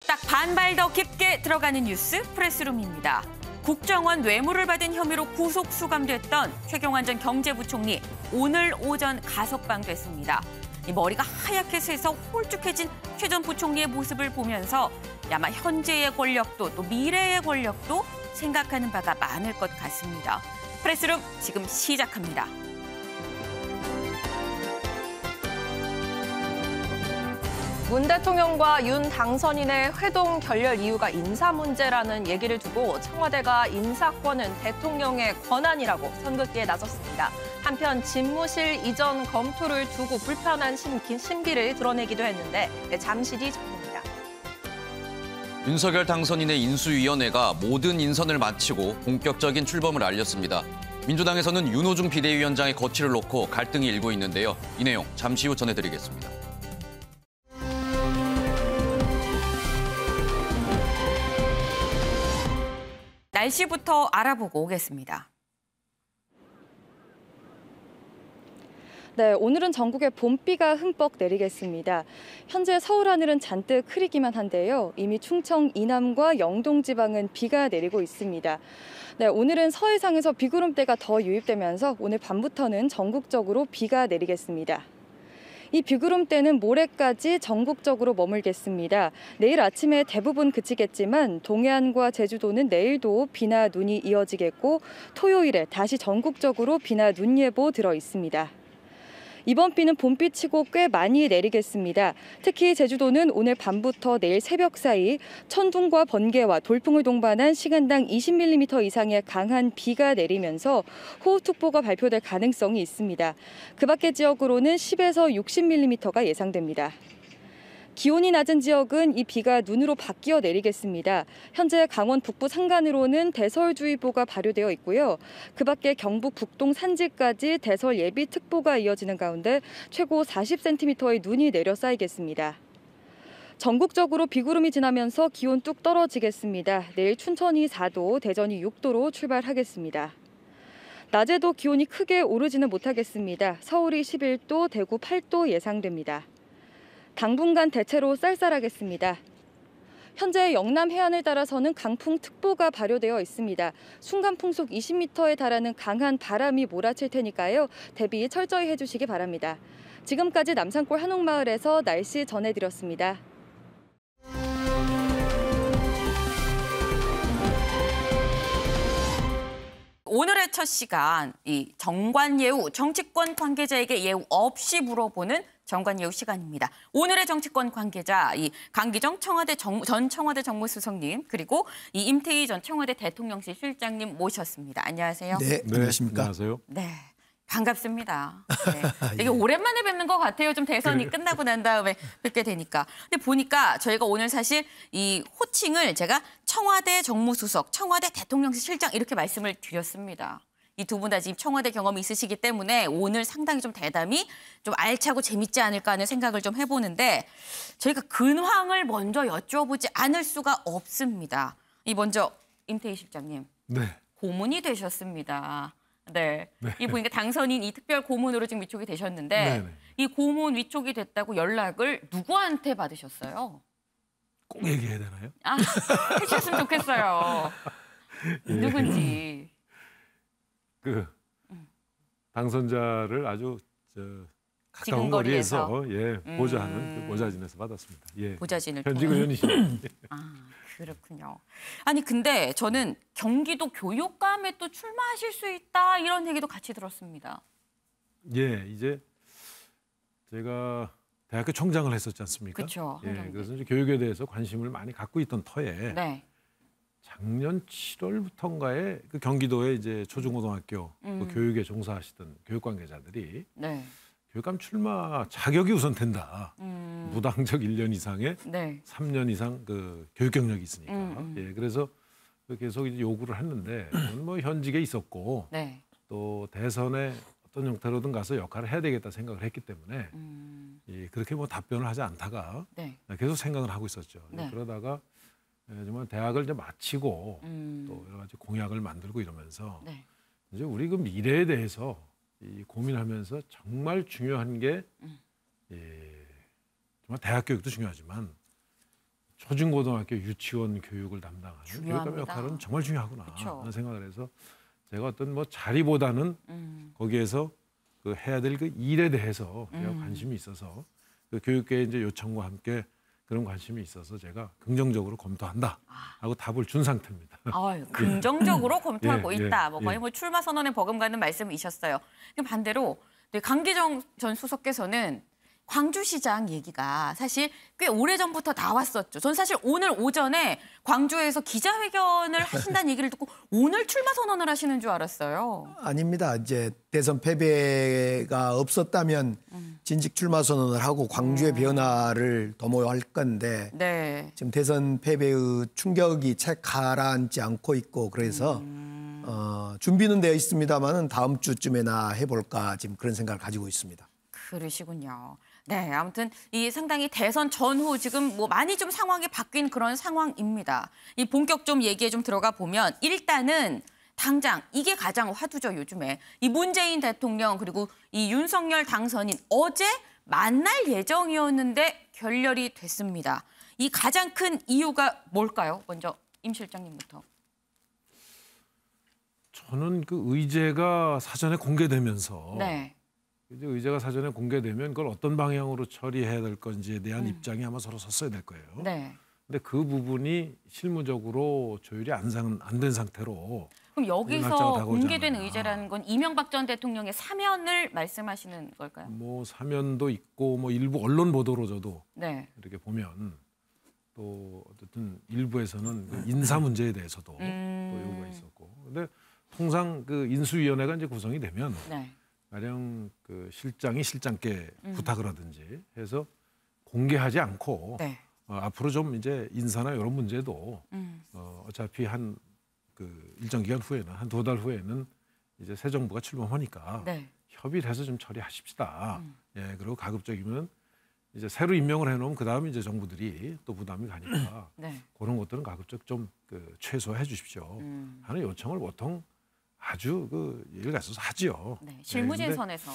딱 반발 더 깊게 들어가는 뉴스 프레스룸입니다. 국정원 뇌물을 받은 혐의로 구속 수감됐던 최경환 전 경제부총리 오늘 오전 가석방됐습니다. 머리가 하얗게 새서 홀쭉해진 최 전 부총리의 모습을 보면서 아마 현재의 권력도 또 미래의 권력도 생각하는 바가 많을 것 같습니다. 프레스룸 지금 시작합니다. 문 대통령과 윤 당선인의 회동 결렬 이유가 인사 문제라는 얘기를 두고 청와대가 인사권은 대통령의 권한이라고 선긋기에 나섰습니다. 한편 집무실 이전 검토를 두고 불편한 심기를 드러내기도 했는데 잠시 뒤 전입니다. 윤석열 당선인의 인수위원회가 모든 인선을 마치고 본격적인 출범을 알렸습니다. 민주당에서는 윤호중 비대위원장의 거취를 놓고 갈등이 일고 있는데요. 이 내용 잠시 후 전해드리겠습니다. 날씨부터 알아보고 오겠습니다. 네, 오늘은 전국에 봄비가 흠뻑 내리겠습니다. 현재 서울 하늘은 잔뜩 흐리기만 한데요. 이미 충청 이남과 영동 지방은 비가 내리고 있습니다. 네, 오늘은 서해상에서 비구름대가 더 유입되면서 오늘 밤부터는 전국적으로 비가 내리겠습니다. 이 비구름대는 모레까지 전국적으로 머물겠습니다. 내일 아침에 대부분 그치겠지만 동해안과 제주도는 내일도 비나 눈이 이어지겠고 토요일에 다시 전국적으로 비나 눈 예보 들어 있습니다. 이번 비는 봄비치고 꽤 많이 내리겠습니다. 특히 제주도는 오늘 밤부터 내일 새벽 사이 천둥과 번개와 돌풍을 동반한 시간당 20mm 이상의 강한 비가 내리면서 호우특보가 발표될 가능성이 있습니다. 그 밖의 지역으로는 10에서 60mm가 예상됩니다. 기온이 낮은 지역은 이 비가 눈으로 바뀌어 내리겠습니다. 현재 강원 북부 산간으로는 대설주의보가 발효되어 있고요. 그 밖에 경북 북동 산지까지 대설 예비특보가 이어지는 가운데 최고 40cm의 눈이 내려 쌓이겠습니다. 전국적으로 비구름이 지나면서 기온 뚝 떨어지겠습니다. 내일 춘천이 4도, 대전이 6도로 출발하겠습니다. 낮에도 기온이 크게 오르지는 못하겠습니다. 서울이 11도, 대구 8도 예상됩니다. 당분간 대체로 쌀쌀하겠습니다. 현재 영남 해안을 따라서는 강풍특보가 발효되어 있습니다. 순간 풍속 20m에 달하는 강한 바람이 몰아칠 테니까요. 대비 철저히 해주시기 바랍니다. 지금까지 남산골 한옥마을에서 날씨 전해드렸습니다. 오늘의 첫 시간, 이 정관예우, 정치권 관계자에게 예우 없이 물어보는 정관예우 시간입니다. 오늘의 정치권 관계자, 이 강기정 전 청와대 정무수석님, 그리고 이 임태희 전 청와대 대통령실 실장님 모셨습니다. 안녕하세요. 네, 안녕하십니까. 안녕하세요. 네, 반갑습니다. 네. 되게 오랜만에 뵙는 것 같아요. 좀 대선이 끝나고 난 다음에 뵙게 되니까. 근데 보니까 저희가 오늘 사실 이 호칭을 제가 청와대 정무수석, 청와대 대통령실 실장 이렇게 말씀을 드렸습니다. 이 두 분 다 지금 청와대 경험이 있으시기 때문에 오늘 상당히 좀 대담이 좀 알차고 재밌지 않을까 하는 생각을 좀 해보는데 저희가 근황을 먼저 여쭤보지 않을 수가 없습니다. 이 먼저 임태희 실장님. 네. 고문이 되셨습니다. 네. 네. 이 보니까 당선인 이 특별 고문으로 지금 위촉이 되셨는데 네네. 이 고문 위촉이 됐다고 연락을 누구한테 받으셨어요? 꼭 얘기해야 되나요? 아, 해주셨으면 좋겠어요. 예. 누군지. 그 당선자를 아주 가까운 거리에서. 거리에서 보좌하는 그 보좌진에서 받았습니다. 예. 보좌진을 현직 통해. 의원이십니다. 아, 그렇군요. 아니 근데 저는 경기도 교육감에 또 출마하실 수 있다 이런 얘기도 같이 들었습니다. 예, 이제 제가 대학교 총장을 했었지 않습니까? 그렇죠. 예, 그래서 이제 교육에 대해서 관심을 많이 갖고 있던 터에 네. 작년 7월부터인가에 그 경기도에 이제 초중고등학교 그 교육에 종사하시던 교육 관계자들이 네. 교육감 출마 자격이 우선 된다. 무당적 1년 이상의 네. 3년 이상 그 교육 경력이 있으니까. 예, 그래서 계속 이제 요구를 했는데 저는 뭐 현직에 있었고 네. 또 대선에 어떤 형태로든 가서 역할을 해야 되겠다 생각을 했기 때문에 예, 그렇게 뭐 답변을 하지 않다가 네. 계속 생각을 하고 있었죠. 네. 그러다가 정말 대학을 이제 마치고 또 여러 가지 공약을 만들고 이러면서 네. 이제 우리 그 미래에 대해서 이 고민하면서 정말 중요한 게 정말 대학 교육도 중요하지만 초중고등학교 유치원 교육을 담당하는 중요합니다. 교육감 역할은 정말 중요하구나 그쵸. 하는 생각을 해서 제가 어떤 뭐 자리보다는 거기에서 그 해야 될 그 일에 대해서 관심이 있어서 그 교육계의 이제 요청과 함께 그런 관심이 있어서 제가 긍정적으로 검토한다 하고 답을 준 상태입니다. 긍정적으로 검토하고 예, 있다. 뭐 예. 거의 뭐 출마 선언에 버금가는 말씀이셨어요. 반대로 네, 강기정 전 수석께서는 광주시장 얘기가 사실 꽤 오래전부터 나왔었죠. 전 사실 오늘 오전에 광주에서 기자회견을 하신다는 얘기를 듣고 오늘 출마 선언을 하시는 줄 알았어요. 아닙니다. 이제 대선 패배가 없었다면 진직 출마 선언을 하고 광주의 변화를 도모할 건데 네. 지금 대선 패배의 충격이 채 가라앉지 않고 있고 그래서 준비는 되어 있습니다만은 다음 주쯤에나 해볼까 지금 그런 생각을 가지고 있습니다. 그러시군요. 네, 아무튼 이 상당히 대선 전후 지금 뭐 많이 좀 상황이 바뀐 그런 상황입니다. 이 본격 좀 얘기에 좀 들어가 보면 일단은 당장 이게 가장 화두죠, 요즘에. 이 문재인 대통령 그리고 이 윤석열 당선인 어제 만날 예정이었는데 결렬이 됐습니다. 이 가장 큰 이유가 뭘까요? 먼저 임 실장님부터. 저는 그 의제가 사전에 공개되면서 네. 이제 의제가 사전에 공개되면 그걸 어떤 방향으로 처리해야 될 건지에 대한 입장이 아마 서로 섰어야 될 거예요. 네. 근데 그 부분이 실무적으로 조율이 안 된 상태로 그럼 날짜가 여기서 다가오지 공개된 않았나. 의제라는 건 이명박 전 대통령의 사면을 말씀하시는 걸까요? 뭐 사면도 있고 뭐 일부 언론 보도로 저도 네. 이렇게 보면 또 어쨌든 일부에서는 그 인사 문제에 대해서도 또 요구가 있었고. 근데 통상 그 인수위원회가 이제 구성이 되면 네. 가령 그 실장이 실장께 부탁을 하든지 해서 공개하지 않고 네. 앞으로 좀 이제 인사나 이런 문제도 어차피 한 그 일정 기간 후에는 한 2달 후에는 이제 새 정부가 출범하니까 네. 협의를 해서 좀 처리하십시다. 예, 그리고 가급적이면 이제 새로 임명을 해놓으면 그 다음에 이제 정부들이 또 부담이 가니까 네. 그런 것들은 가급적 좀 그 최소화해 주십시오 하는 요청을 보통 아주 그 예를 갖춰서 하지요. 네. 실무진 근데 선에서.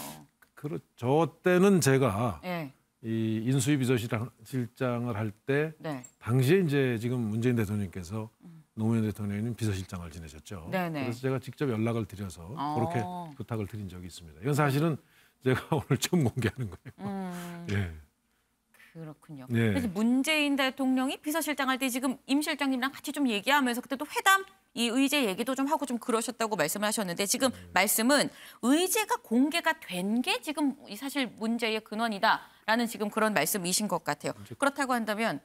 저 때는 제가 네. 이 인수위 비서실장을 할 때 네. 당시에 이제 지금 문재인 대통령께서 노무현 대통령님 비서실장을 지내셨죠. 네네. 그래서 제가 직접 연락을 드려서 그렇게 어. 부탁을 드린 적이 있습니다. 이건 사실은 제가 오늘 처음 공개하는 거예요. 예. 그렇군요. 예. 그래서 문재인 대통령이 비서실장 할 때 지금 임 실장님이랑 같이 좀 얘기하면서 그때 또 회담 이 의제 얘기도 좀 하고 좀 그러셨다고 말씀을 하셨는데 지금 말씀은 의제가 공개가 된 게 지금 사실 문제의 근원이다라는 지금 그런 말씀이신 것 같아요. 그렇다고 한다면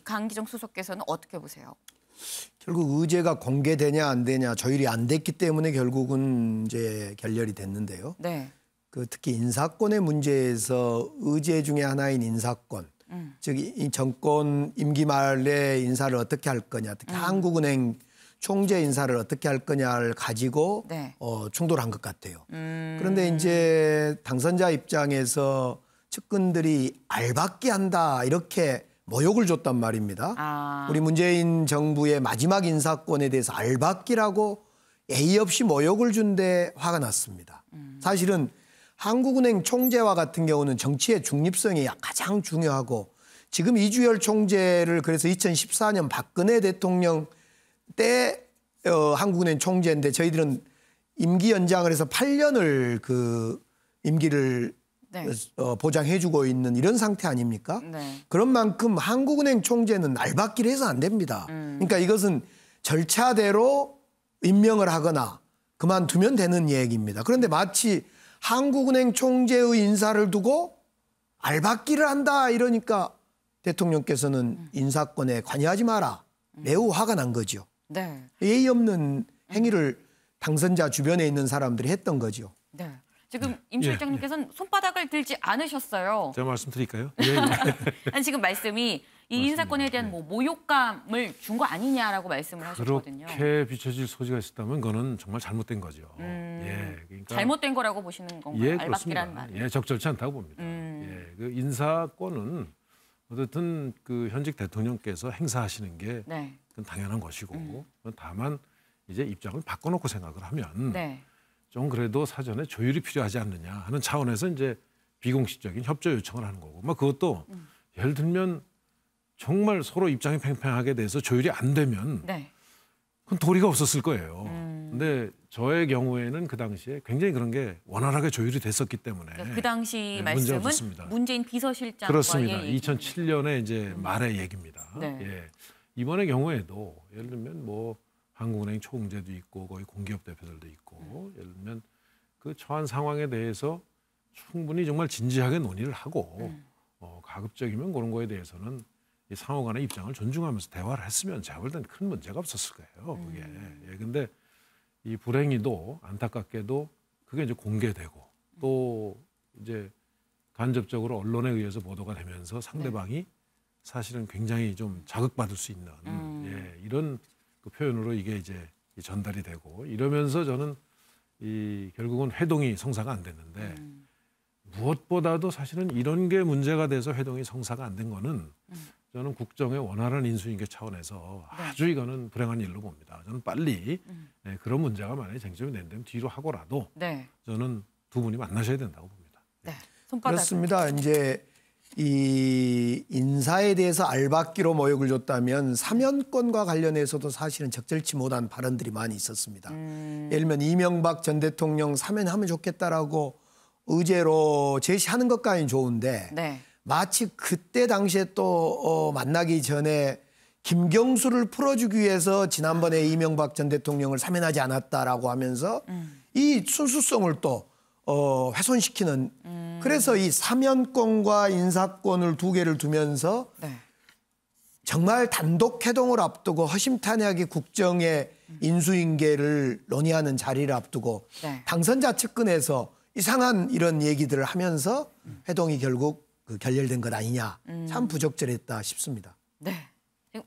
강기정 수석께서는 어떻게 보세요? 결국 의제가 공개되냐 안 되냐 조율이 안 됐기 때문에 결국은 이제 결렬이 됐는데요. 네. 그 특히 인사권의 문제에서 의제 중에 하나인 인사권, 즉 이 정권 임기 말에 인사를 어떻게 할 거냐, 특히 한국은행 총재 인사를 어떻게 할 거냐를 가지고 네. 충돌한 것 같아요. 그런데 이제 당선자 입장에서 측근들이 알박기 한다 이렇게 모욕을 줬단 말입니다. 우리 문재인 정부의 마지막 인사권에 대해서 알박기라고 예의 없이 모욕을 준 데 화가 났습니다. 사실은 한국은행 총재와 같은 경우는 정치의 중립성이 가장 중요하고 지금 이주열 총재를 그래서 2014년 박근혜 대통령 때 한국은행 총재인데 저희들은 임기 연장을 해서 8년을 그 임기를 네. 보장해주고 있는 이런 상태 아닙니까? 네. 그런 만큼 한국은행 총재는 날받기를 해서 안 됩니다. 그러니까 이것은 절차대로 임명을 하거나 그만두면 되는 얘기입니다. 그런데 마치 한국은행 총재의 인사를 두고 알박기를 한다 이러니까 대통령께서는 인사권에 관여하지 마라. 매우 화가 난 거죠. 네. 예의 없는 행위를 당선자 주변에 있는 사람들이 했던 거죠. 네. 지금 임 실장님께서는 손바닥을 들지 않으셨어요. 제가 말씀드릴까요? 예. 아니, 지금 말씀이 이 인사권에 대한 뭐 모욕감을 준 거 아니냐라고 말씀을 하셨거든요. 그렇게 비춰질 소지가 있었다면 그거는 정말 잘못된 거죠. 예, 그러니까 잘못된 거라고 보시는 건가요? 예, 알박기란 그렇습니다. 말은. 예, 적절치 않다고 봅니다. 예, 그 인사권은 어쨌든 그 현직 대통령께서 행사하시는 게 네. 그건 당연한 것이고 다만 이제 입장을 바꿔놓고 생각을 하면 네. 좀 그래도 사전에 조율이 필요하지 않느냐 하는 차원에서 이제 비공식적인 협조 요청을 하는 거고, 뭐 그것도 예를 들면 정말 서로 입장이 팽팽하게 돼서 조율이 안 되면 네. 그건 도리가 없었을 거예요. 근데 저의 경우에는 그 당시에 굉장히 그런 게 원활하게 조율이 됐었기 때문에 그 당시 네, 말씀은 없었습니다. 문재인 비서실장과의 그렇습니다. 얘기. 2007년에 이제 말의 얘기입니다. 네. 예. 이번의 경우에도 예를 들면 뭐 한국은행 총재도 있고 거기 공기업 대표들도 있고 예를 들면 그 처한 상황에 대해서 충분히 정말 진지하게 논의를 하고 가급적이면 그런 거에 대해서는 이 상호 간의 입장을 존중하면서 대화를 했으면 제가 볼 때는 큰 문제가 없었을 거예요. 그게. 예, 근데 이 불행히도 안타깝게도 그게 이제 공개되고 또 이제 간접적으로 언론에 의해서 보도가 되면서 상대방이 사실은 굉장히 좀 자극받을 수 있는 예, 이런 그 표현으로 이게 이제 전달이 되고 이러면서 저는 이 결국은 회동이 성사가 안 됐는데 무엇보다도 사실은 이런 게 문제가 돼서 회동이 성사가 안 된 거는 저는 국정의 원활한 인수인계 차원에서 아주 이거는 불행한 일로 봅니다. 저는 빨리 네, 그런 문제가 만약에 쟁점이 된다면 뒤로 하고라도 저는 두 분이 만나셔야 된다고 봅니다. 네. 손바닥. 그렇습니다. 이제 이 인사에 대해서 알박기로 모욕을 줬다면 사면권과 관련해서도 사실은 적절치 못한 발언들이 많이 있었습니다. 예를 들면 이명박 전 대통령 사면하면 좋겠다라고 의제로 제시하는 것까지는 좋은데 마치 그때 당시에 또 만나기 전에 김경수를 풀어주기 위해서 지난번에 이명박 전 대통령을 사면하지 않았다라고 하면서 이 순수성을 또 훼손시키는 그래서 이 사면권과 인사권을 두 개를 두면서 정말 단독 회동을 앞두고 허심탄회하게 국정의 인수인계를 논의하는 자리를 앞두고 당선자 측근에서 이상한 이런 얘기들을 하면서 회동이 결국 그 결렬된 것 아니냐. 참 부적절했다 싶습니다. 네.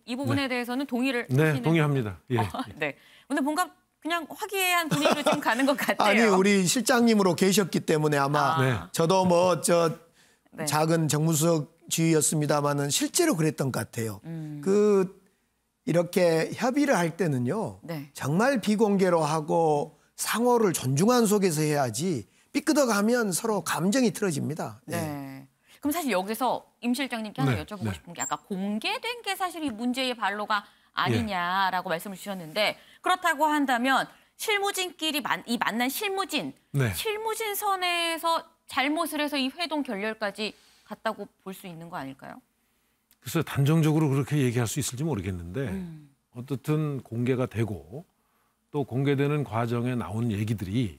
이 부분에 대해서는 동의를 네, 하시는 동의합니다. 예. 네. 근데 뭔가 그냥 화기애애한 분위기로 좀 가는 것 같아요. 아니 우리 실장님으로 계셨기 때문에 아마 저도 뭐 작은 정무수석 지휘였습니다마는 실제로 그랬던 것 같아요. 그 이렇게 협의를 할 때는요. 정말 비공개로 하고 상호를 존중한 속에서 해야지 삐끗어가면 서로 감정이 틀어집니다. 그럼 사실 여기서 임 실장님께 하나 여쭤보고 싶은 게 아까 공개된 게 사실 이 문제의 발로가 아니냐라고 말씀을 주셨는데 그렇다고 한다면 실무진끼리 이 만난 실무진 선에서 잘못을 해서 이 회동 결렬까지 갔다고 볼 수 있는 거 아닐까요? 글쎄요. 단정적으로 그렇게 얘기할 수 있을지 모르겠는데 어떻든 공개가 되고 또 공개되는 과정에 나온 얘기들이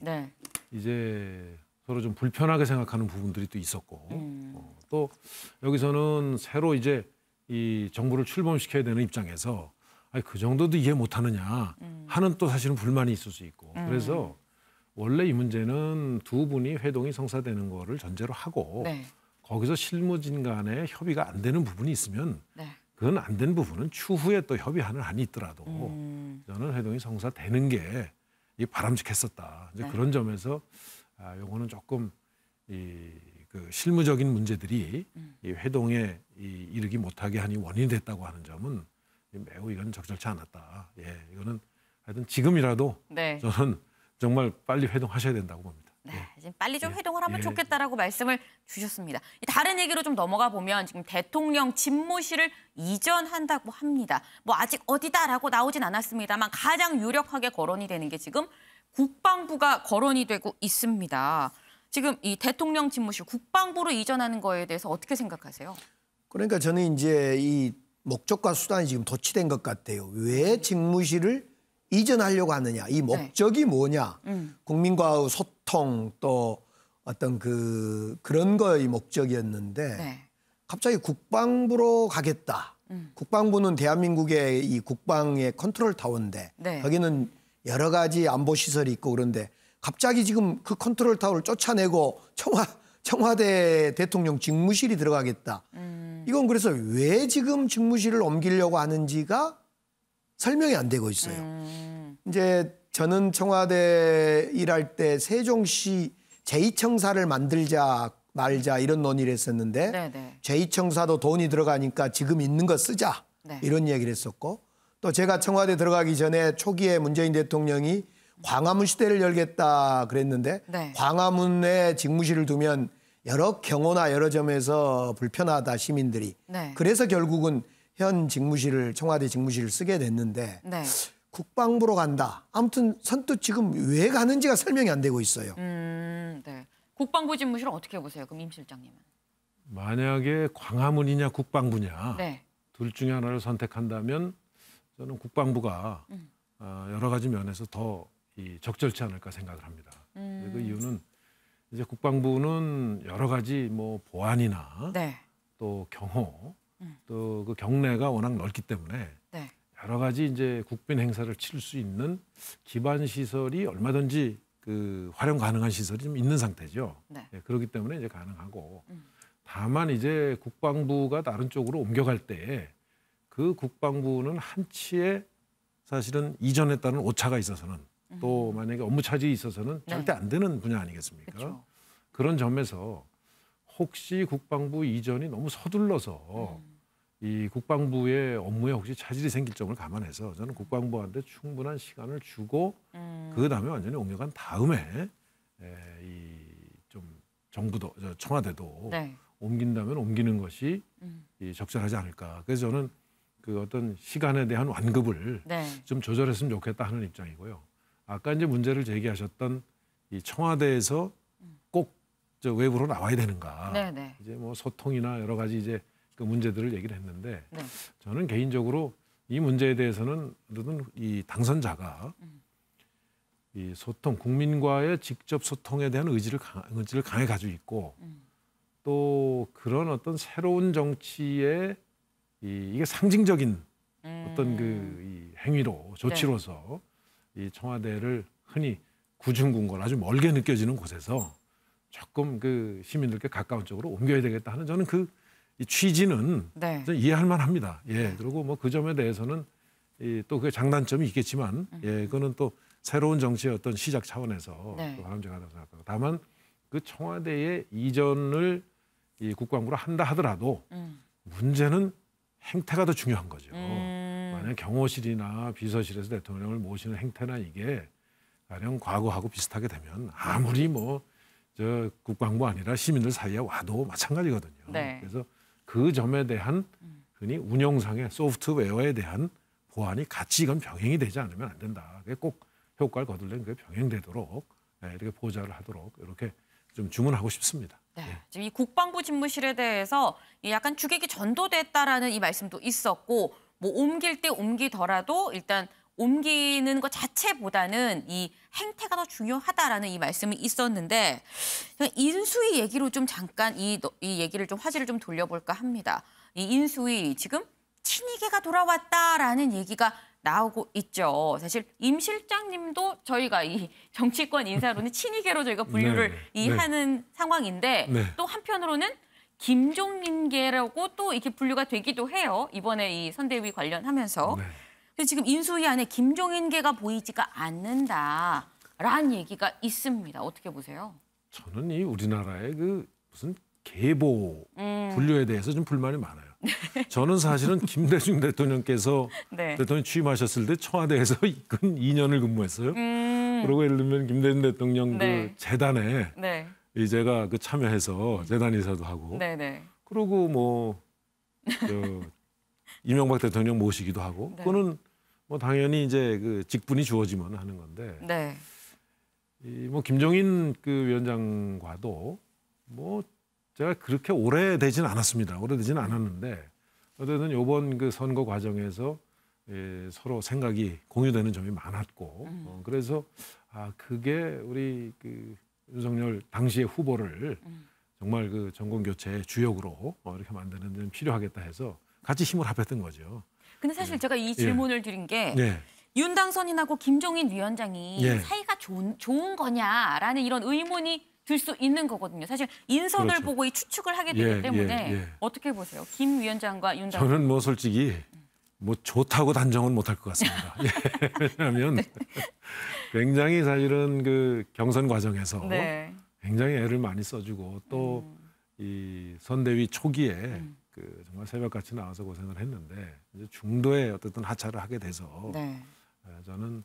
이제 서로 좀 불편하게 생각하는 부분들이 또 있었고 또 여기서는 새로 이제 이 정부를 출범시켜야 되는 입장에서 아니, 그 정도도 이해 못하느냐 하는 또 사실은 불만이 있을 수 있고 그래서 원래 이 문제는 두 분이 회동이 성사되는 거를 전제로 하고 거기서 실무진 간에 협의가 안 되는 부분이 있으면 그건 안 된 부분은 추후에 또 협의하는 한이 있더라도 저는 회동이 성사되는 게 바람직했었다. 이제 그런 점에서 요거는 조금 그 실무적인 문제들이 이 회동에 이르기 못하게 하니 원인이 됐다고 하는 점은 매우 이건 적절치 않았다. 예, 이거는 하여튼 지금이라도 저는 정말 빨리 회동하셔야 된다고 봅니다. 지금 빨리 좀 회동을 하면 좋겠다라고 말씀을 주셨습니다. 다른 얘기로 좀 넘어가 보면 지금 대통령 집무실을 이전한다고 합니다. 뭐 아직 어디다라고 나오진 않았습니다만 가장 유력하게 거론이 되는 게 지금 국방부가 거론이 되고 있습니다. 지금 이 대통령 집무실 국방부로 이전하는 거에 대해서 어떻게 생각하세요? 그러니까 저는 이제 이 목적과 수단이 지금 도치된 것 같아요. 왜 직무실을 이전하려고 하느냐. 이 목적이 뭐냐. 국민과의 소통 또 어떤 그런 거의 목적이었는데 갑자기 국방부로 가겠다. 국방부는 대한민국의 이 국방의 컨트롤 타워인데 거기는 여러 가지 안보 시설이 있고 그런데 갑자기 지금 그 컨트롤 타워를 쫓아내고 청와대 대통령 직무실이 들어가겠다. 이건 그래서 왜 지금 직무실을 ом기려고 하는지가 설명이 안 되고 있어요. 이제 저는 청와대 일할 때 세종시 제2청사를 만들자 말자 이런 논의를 했었는데 제2청사도 돈이 들어가니까 지금 있는 거 쓰자 이런 얘기를 했었고 또 제가 청와대 들어가기 전에 초기에 문재인 대통령이 광화문 시대를 열겠다 그랬는데 광화문에 직무실을 두면 여러 경호나 여러 점에서 불편하다 시민들이. 그래서 결국은 현 직무실을 청와대 직무실을 쓰게 됐는데 네. 국방부로 간다. 아무튼 선뜻 지금 왜 가는지가 설명이 안 되고 있어요. 네. 국방부 집무실은 어떻게 보세요? 그럼 임 실장님은? 만약에 광화문이냐 국방부냐 네. 둘 중에 하나를 선택한다면 저는 국방부가 여러 가지 면에서 더 적절치 않을까 생각을 합니다. 그 이유는 이제 국방부는 여러 가지 뭐 보안이나 네. 또 경호 또 그 경내가 워낙 넓기 때문에 네. 여러 가지 이제 국빈 행사를 치를 수 있는 기반 시설이 얼마든지 그 활용 가능한 시설이 좀 있는 상태죠. 네. 예, 그렇기 때문에 이제 가능하고 다만 이제 국방부가 다른 쪽으로 옮겨갈 때에 그 국방부는 한치의 사실은 이전에 따른 오차가 있어서는 또 만약에 업무 차질이 있어서는 네. 절대 안 되는 분야 아니겠습니까? 그렇죠. 그런 점에서 혹시 국방부 이전이 너무 서둘러서 이 국방부의 업무에 혹시 차질이 생길 점을 감안해서 저는 국방부한테 충분한 시간을 주고 그 다음에 완전히 옮겨간 다음에 이 좀 정부도 청와대도 네. 옮긴다면 옮기는 것이 이 적절하지 않을까. 그래서 저는 그 어떤 시간에 대한 완급을 네. 좀 조절했으면 좋겠다 하는 입장이고요. 아까 이제 문제를 제기하셨던 이 청와대에서 꼭 저 외부로 나와야 되는가. 네. 네. 이제 뭐 소통이나 여러 가지 이제 그 문제들을 얘기를 했는데 네. 저는 개인적으로 이 문제에 대해서는 어쨌든 이 당선자가 이 소통, 국민과의 직접 소통에 대한 의지를 강하게 가지고 있고 또 그런 어떤 새로운 정치의 이게 상징적인 어떤 이 행위로 조치로서 이 청와대를 흔히 구중궁궐 아주 멀게 느껴지는 곳에서 조금 그 시민들께 가까운 쪽으로 옮겨야 되겠다 하는 저는 이 취지는 네. 이해할 만합니다. 예, 그리고 뭐 그 점에 대해서는 또 그 장단점이 있겠지만 예, 그거는 또 새로운 정치의 어떤 시작 차원에서 네. 또 바람직하다고 생각하고 다만 그 청와대의 이전을 이 국방부로 한다 하더라도 문제는 행태가 더 중요한 거죠. 만약 경호실이나 비서실에서 대통령을 모시는 행태나 이게 가령 과거하고 비슷하게 되면 아무리 뭐 저 국방부 아니라 시민들 사이에 와도 마찬가지거든요. 네. 그래서 그 점에 대한 흔히 운영상의 소프트웨어에 대한 보안이 같이 이건 병행이 되지 않으면 안 된다. 그게 꼭 효과를 거둘려면 그게 병행되도록 이렇게 보좌를 하도록 이렇게 좀 주문하고 싶습니다. 네. 지금 이 국방부 집무실에 대해서 약간 주객이 전도됐다라는 이 말씀도 있었고, 뭐 옮길 때 옮기더라도 일단 옮기는 것 자체보다는 이 행태가 더 중요하다라는 이 말씀이 있었는데, 인수위 얘기로 좀 잠깐 이 얘기를 좀 화제를 좀 돌려볼까 합니다. 이 인수위 지금 친이계가 돌아왔다라는 얘기가 나오고 있죠. 사실 임 실장님도 저희가 이 정치권 인사로는 친이계로 저희가 분류를 하는 상황인데 또 한편으로는 김종인계라고 또 이렇게 분류가 되기도 해요. 이번에 이 선대위 관련하면서. 근데 지금 인수위 안에 김종인계가 보이지가 않는다라는 얘기가 있습니다. 어떻게 보세요? 저는 이 우리나라의 그 무슨 계보 분류에 대해서 좀 불만이 많아요. 저는 사실은 김대중 대통령께서 대통령 취임하셨을 때 청와대에서 근 2년을 근무했어요. 그리고 예를 들면 김대중 대통령 그 재단에 제가 그 참여해서 재단 이사도 하고 그리고 뭐 이명박 대통령 모시기도 하고 그거는 뭐 당연히 이제 그 직분이 주어지면 하는 건데 뭐 김종인 그 위원장과도 뭐 제가 그렇게 오래되지는 않았습니다. 오래되지는 않았는데 어쨌든 이번 그 선거 과정에서 서로 생각이 공유되는 점이 많았고 그래서 그게 우리 그 윤석열 당시의 후보를 정말 그 정권 교체의 주역으로 이렇게 만드는 데 필요하겠다 해서 같이 힘을 합했던 거죠. 근데 사실 제가 이 질문을 드린 게 윤 당선인하고 김종인 위원장이 사이가 좋은 거냐라는 이런 의문이 들 수 있는 거거든요. 사실 인선을 보고 이 추측을 하게 되기 때문에 어떻게 보세요? 김 위원장과 윤 당선인. 저는 뭐 솔직히 뭐 좋다고 단정은 못할 것 같습니다. 왜냐하면 굉장히 사실은 그 경선 과정에서 굉장히 애를 많이 써주고 또 이 선대위 초기에 그 정말 새벽같이 나와서 고생을 했는데 이제 중도에 어쨌든 하차를 하게 돼서 저는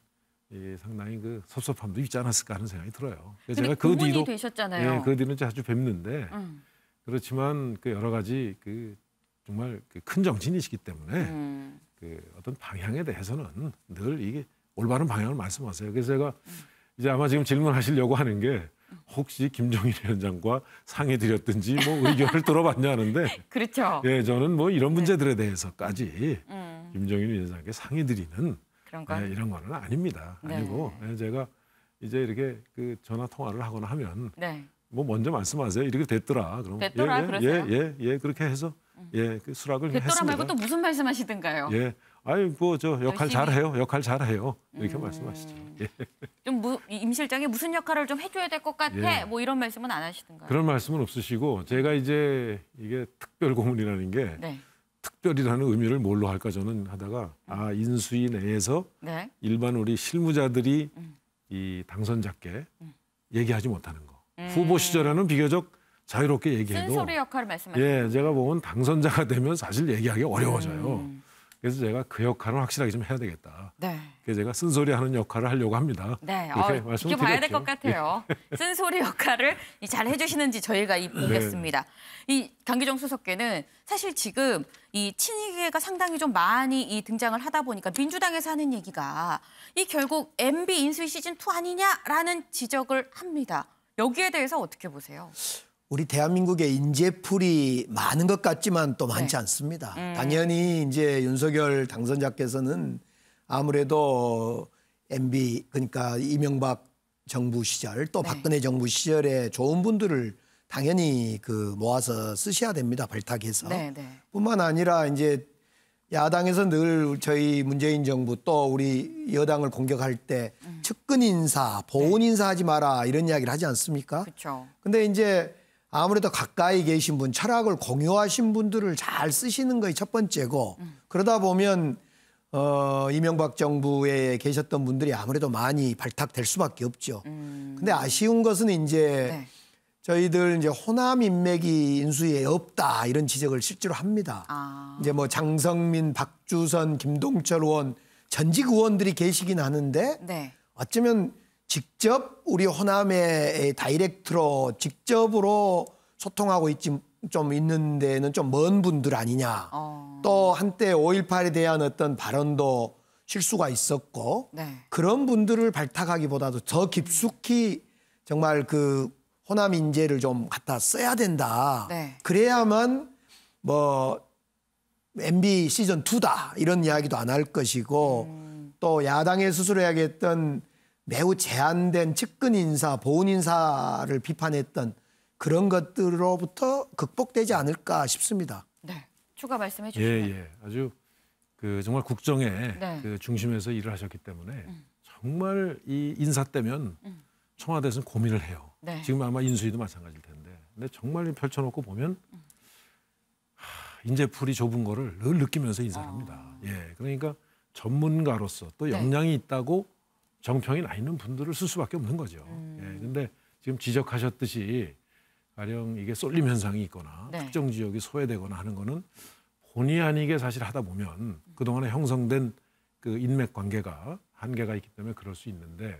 상당히 그 섭섭함도 있지 않았을까 하는 생각이 들어요. 그래서 제가 그 뒤도 되셨잖아요. 그 뒤는 자주 뵙는데 그렇지만 그 여러 가지 그 정말 큰 정신이시기 때문에 그 어떤 방향에 대해서는 늘 이게 올바른 방향을 말씀하세요. 그래서 제가 이제 아마 지금 질문하시려고 하는 게 혹시 김종인 위원장과 상의 드렸든지 뭐 의견을 들어봤냐는데 그렇죠. 예, 저는 뭐 이런 문제들에 대해서까지 김종인 위원장께 상의 드리는 이런 거는 아닙니다. 네. 아니고 예, 제가 이제 이렇게 그 전화 통화를 하거나 하면 네. 뭐 먼저 말씀하세요. 이렇게 됐더라. 그럼 됐더라, 그러세요? 예, 그렇게 해서 그 수락을 됐더라 했습니다. 말고 또 무슨 말씀하시던가요? 예, 아유 저 역할 열심히. 잘해요. 역할 잘해요. 이렇게 말씀하시죠. 예. 좀 임 실장이 무슨 역할을 좀 해줘야 될 것 같아. 예. 뭐 이런 말씀은 안 하시던가요? 그런 말씀은 없으시고 제가 이제 이게 특별 고문이라는 게 네. 특별이라는 의미를 뭘로 할까 저는 하다가 인수위 내에서 네. 일반 우리 실무자들이 이 당선자께 얘기하지 못하는 거. 후보 시절에는 비교적 자유롭게 얘기해도 쓴소리 역할을 말씀하시는 예, 제가 보면 당선자가 되면 사실 얘기하기 어려워져요. 그래서 제가 그 역할은 확실하게 좀 해야 되겠다. 네. 그래서 제가 쓴소리하는 역할을 하려고 합니다. 네, 그렇게 말씀을 지켜봐야 될 드렸죠. 것 같아요. 쓴소리 역할을 잘 해주시는지 저희가 보겠습니다. 이 강기정 수석께는 사실 지금 이 친이계가 상당히 좀 많이 등장을 하다 보니까 민주당에서 하는 얘기가 이 결국 MB 인수위 시즌2 아니냐라는 지적을 합니다. 여기에 대해서 어떻게 보세요? 우리 대한민국의 인재풀이 많은 것 같지만 또 많지 않습니다. 당연히 이제 윤석열 당선자께서는 아무래도 MB 그러니까 이명박 정부 시절 또 박근혜 정부 시절에 좋은 분들을 당연히 그 모아서 쓰셔야 됩니다. 발탁해서. 네, 네. 뿐만 아니라 이제 야당에서 늘 저희 문재인 정부 또 우리 여당을 공격할 때 측근 인사, 보훈 인사하지 마라 이런 이야기를 하지 않습니까? 그렇죠. 근데 이제 아무래도 가까이 계신 분, 철학을 공유하신 분들을 잘 쓰시는 것이 첫 번째고 그러다 보면 이명박 정부에 계셨던 분들이 아무래도 많이 발탁될 수밖에 없죠. 근데 아쉬운 것은 이제 네. 저희들 이제 호남 인맥이 인수위에 없다 이런 지적을 실제로 합니다. 이제 뭐 장성민, 박주선, 김동철 의원 전직 의원들이 계시긴 하는데 네. 어쩌면 직접 우리 호남의 다이렉트로 직접으로 소통하고 좀 있는 데는 좀 먼 분들 아니냐. 또 한때 5.18에 대한 어떤 발언도 실수가 있었고 네. 그런 분들을 발탁하기보다도 더 깊숙이 정말 그 호남 인재를 좀 갖다 써야 된다. 네. 그래야만 뭐 MB 시즌 2다 이런 이야기도 안 할 것이고 또 야당에 스스로 해야겠던 매우 제한된 측근 인사, 보훈 인사를 비판했던 그런 것들로부터 극복되지 않을까 싶습니다. 네. 추가 말씀해 주시면. 예. 아주 그 정말 국정의 네. 그 중심에서 일을 하셨기 때문에 정말 이 인사 때면 청와대에서는 고민을 해요. 네. 지금 아마 인수위도 마찬가지일 텐데. 근데 정말 펼쳐놓고 보면 인재풀이 좁은 거를 늘 느끼면서 인사를 합니다. 예, 그러니까 전문가로서 또 역량이 있다고 정평이 나 있는 분들을 쓸 수밖에 없는 거죠. 예, 근데 지금 지적하셨듯이 가령 이게 쏠림 현상이 있거나 네. 특정 지역이 소외되거나 하는 거는 본의 아니게 사실 하다 보면 그동안에 형성된 그 인맥 관계가 한계가 있기 때문에 그럴 수 있는데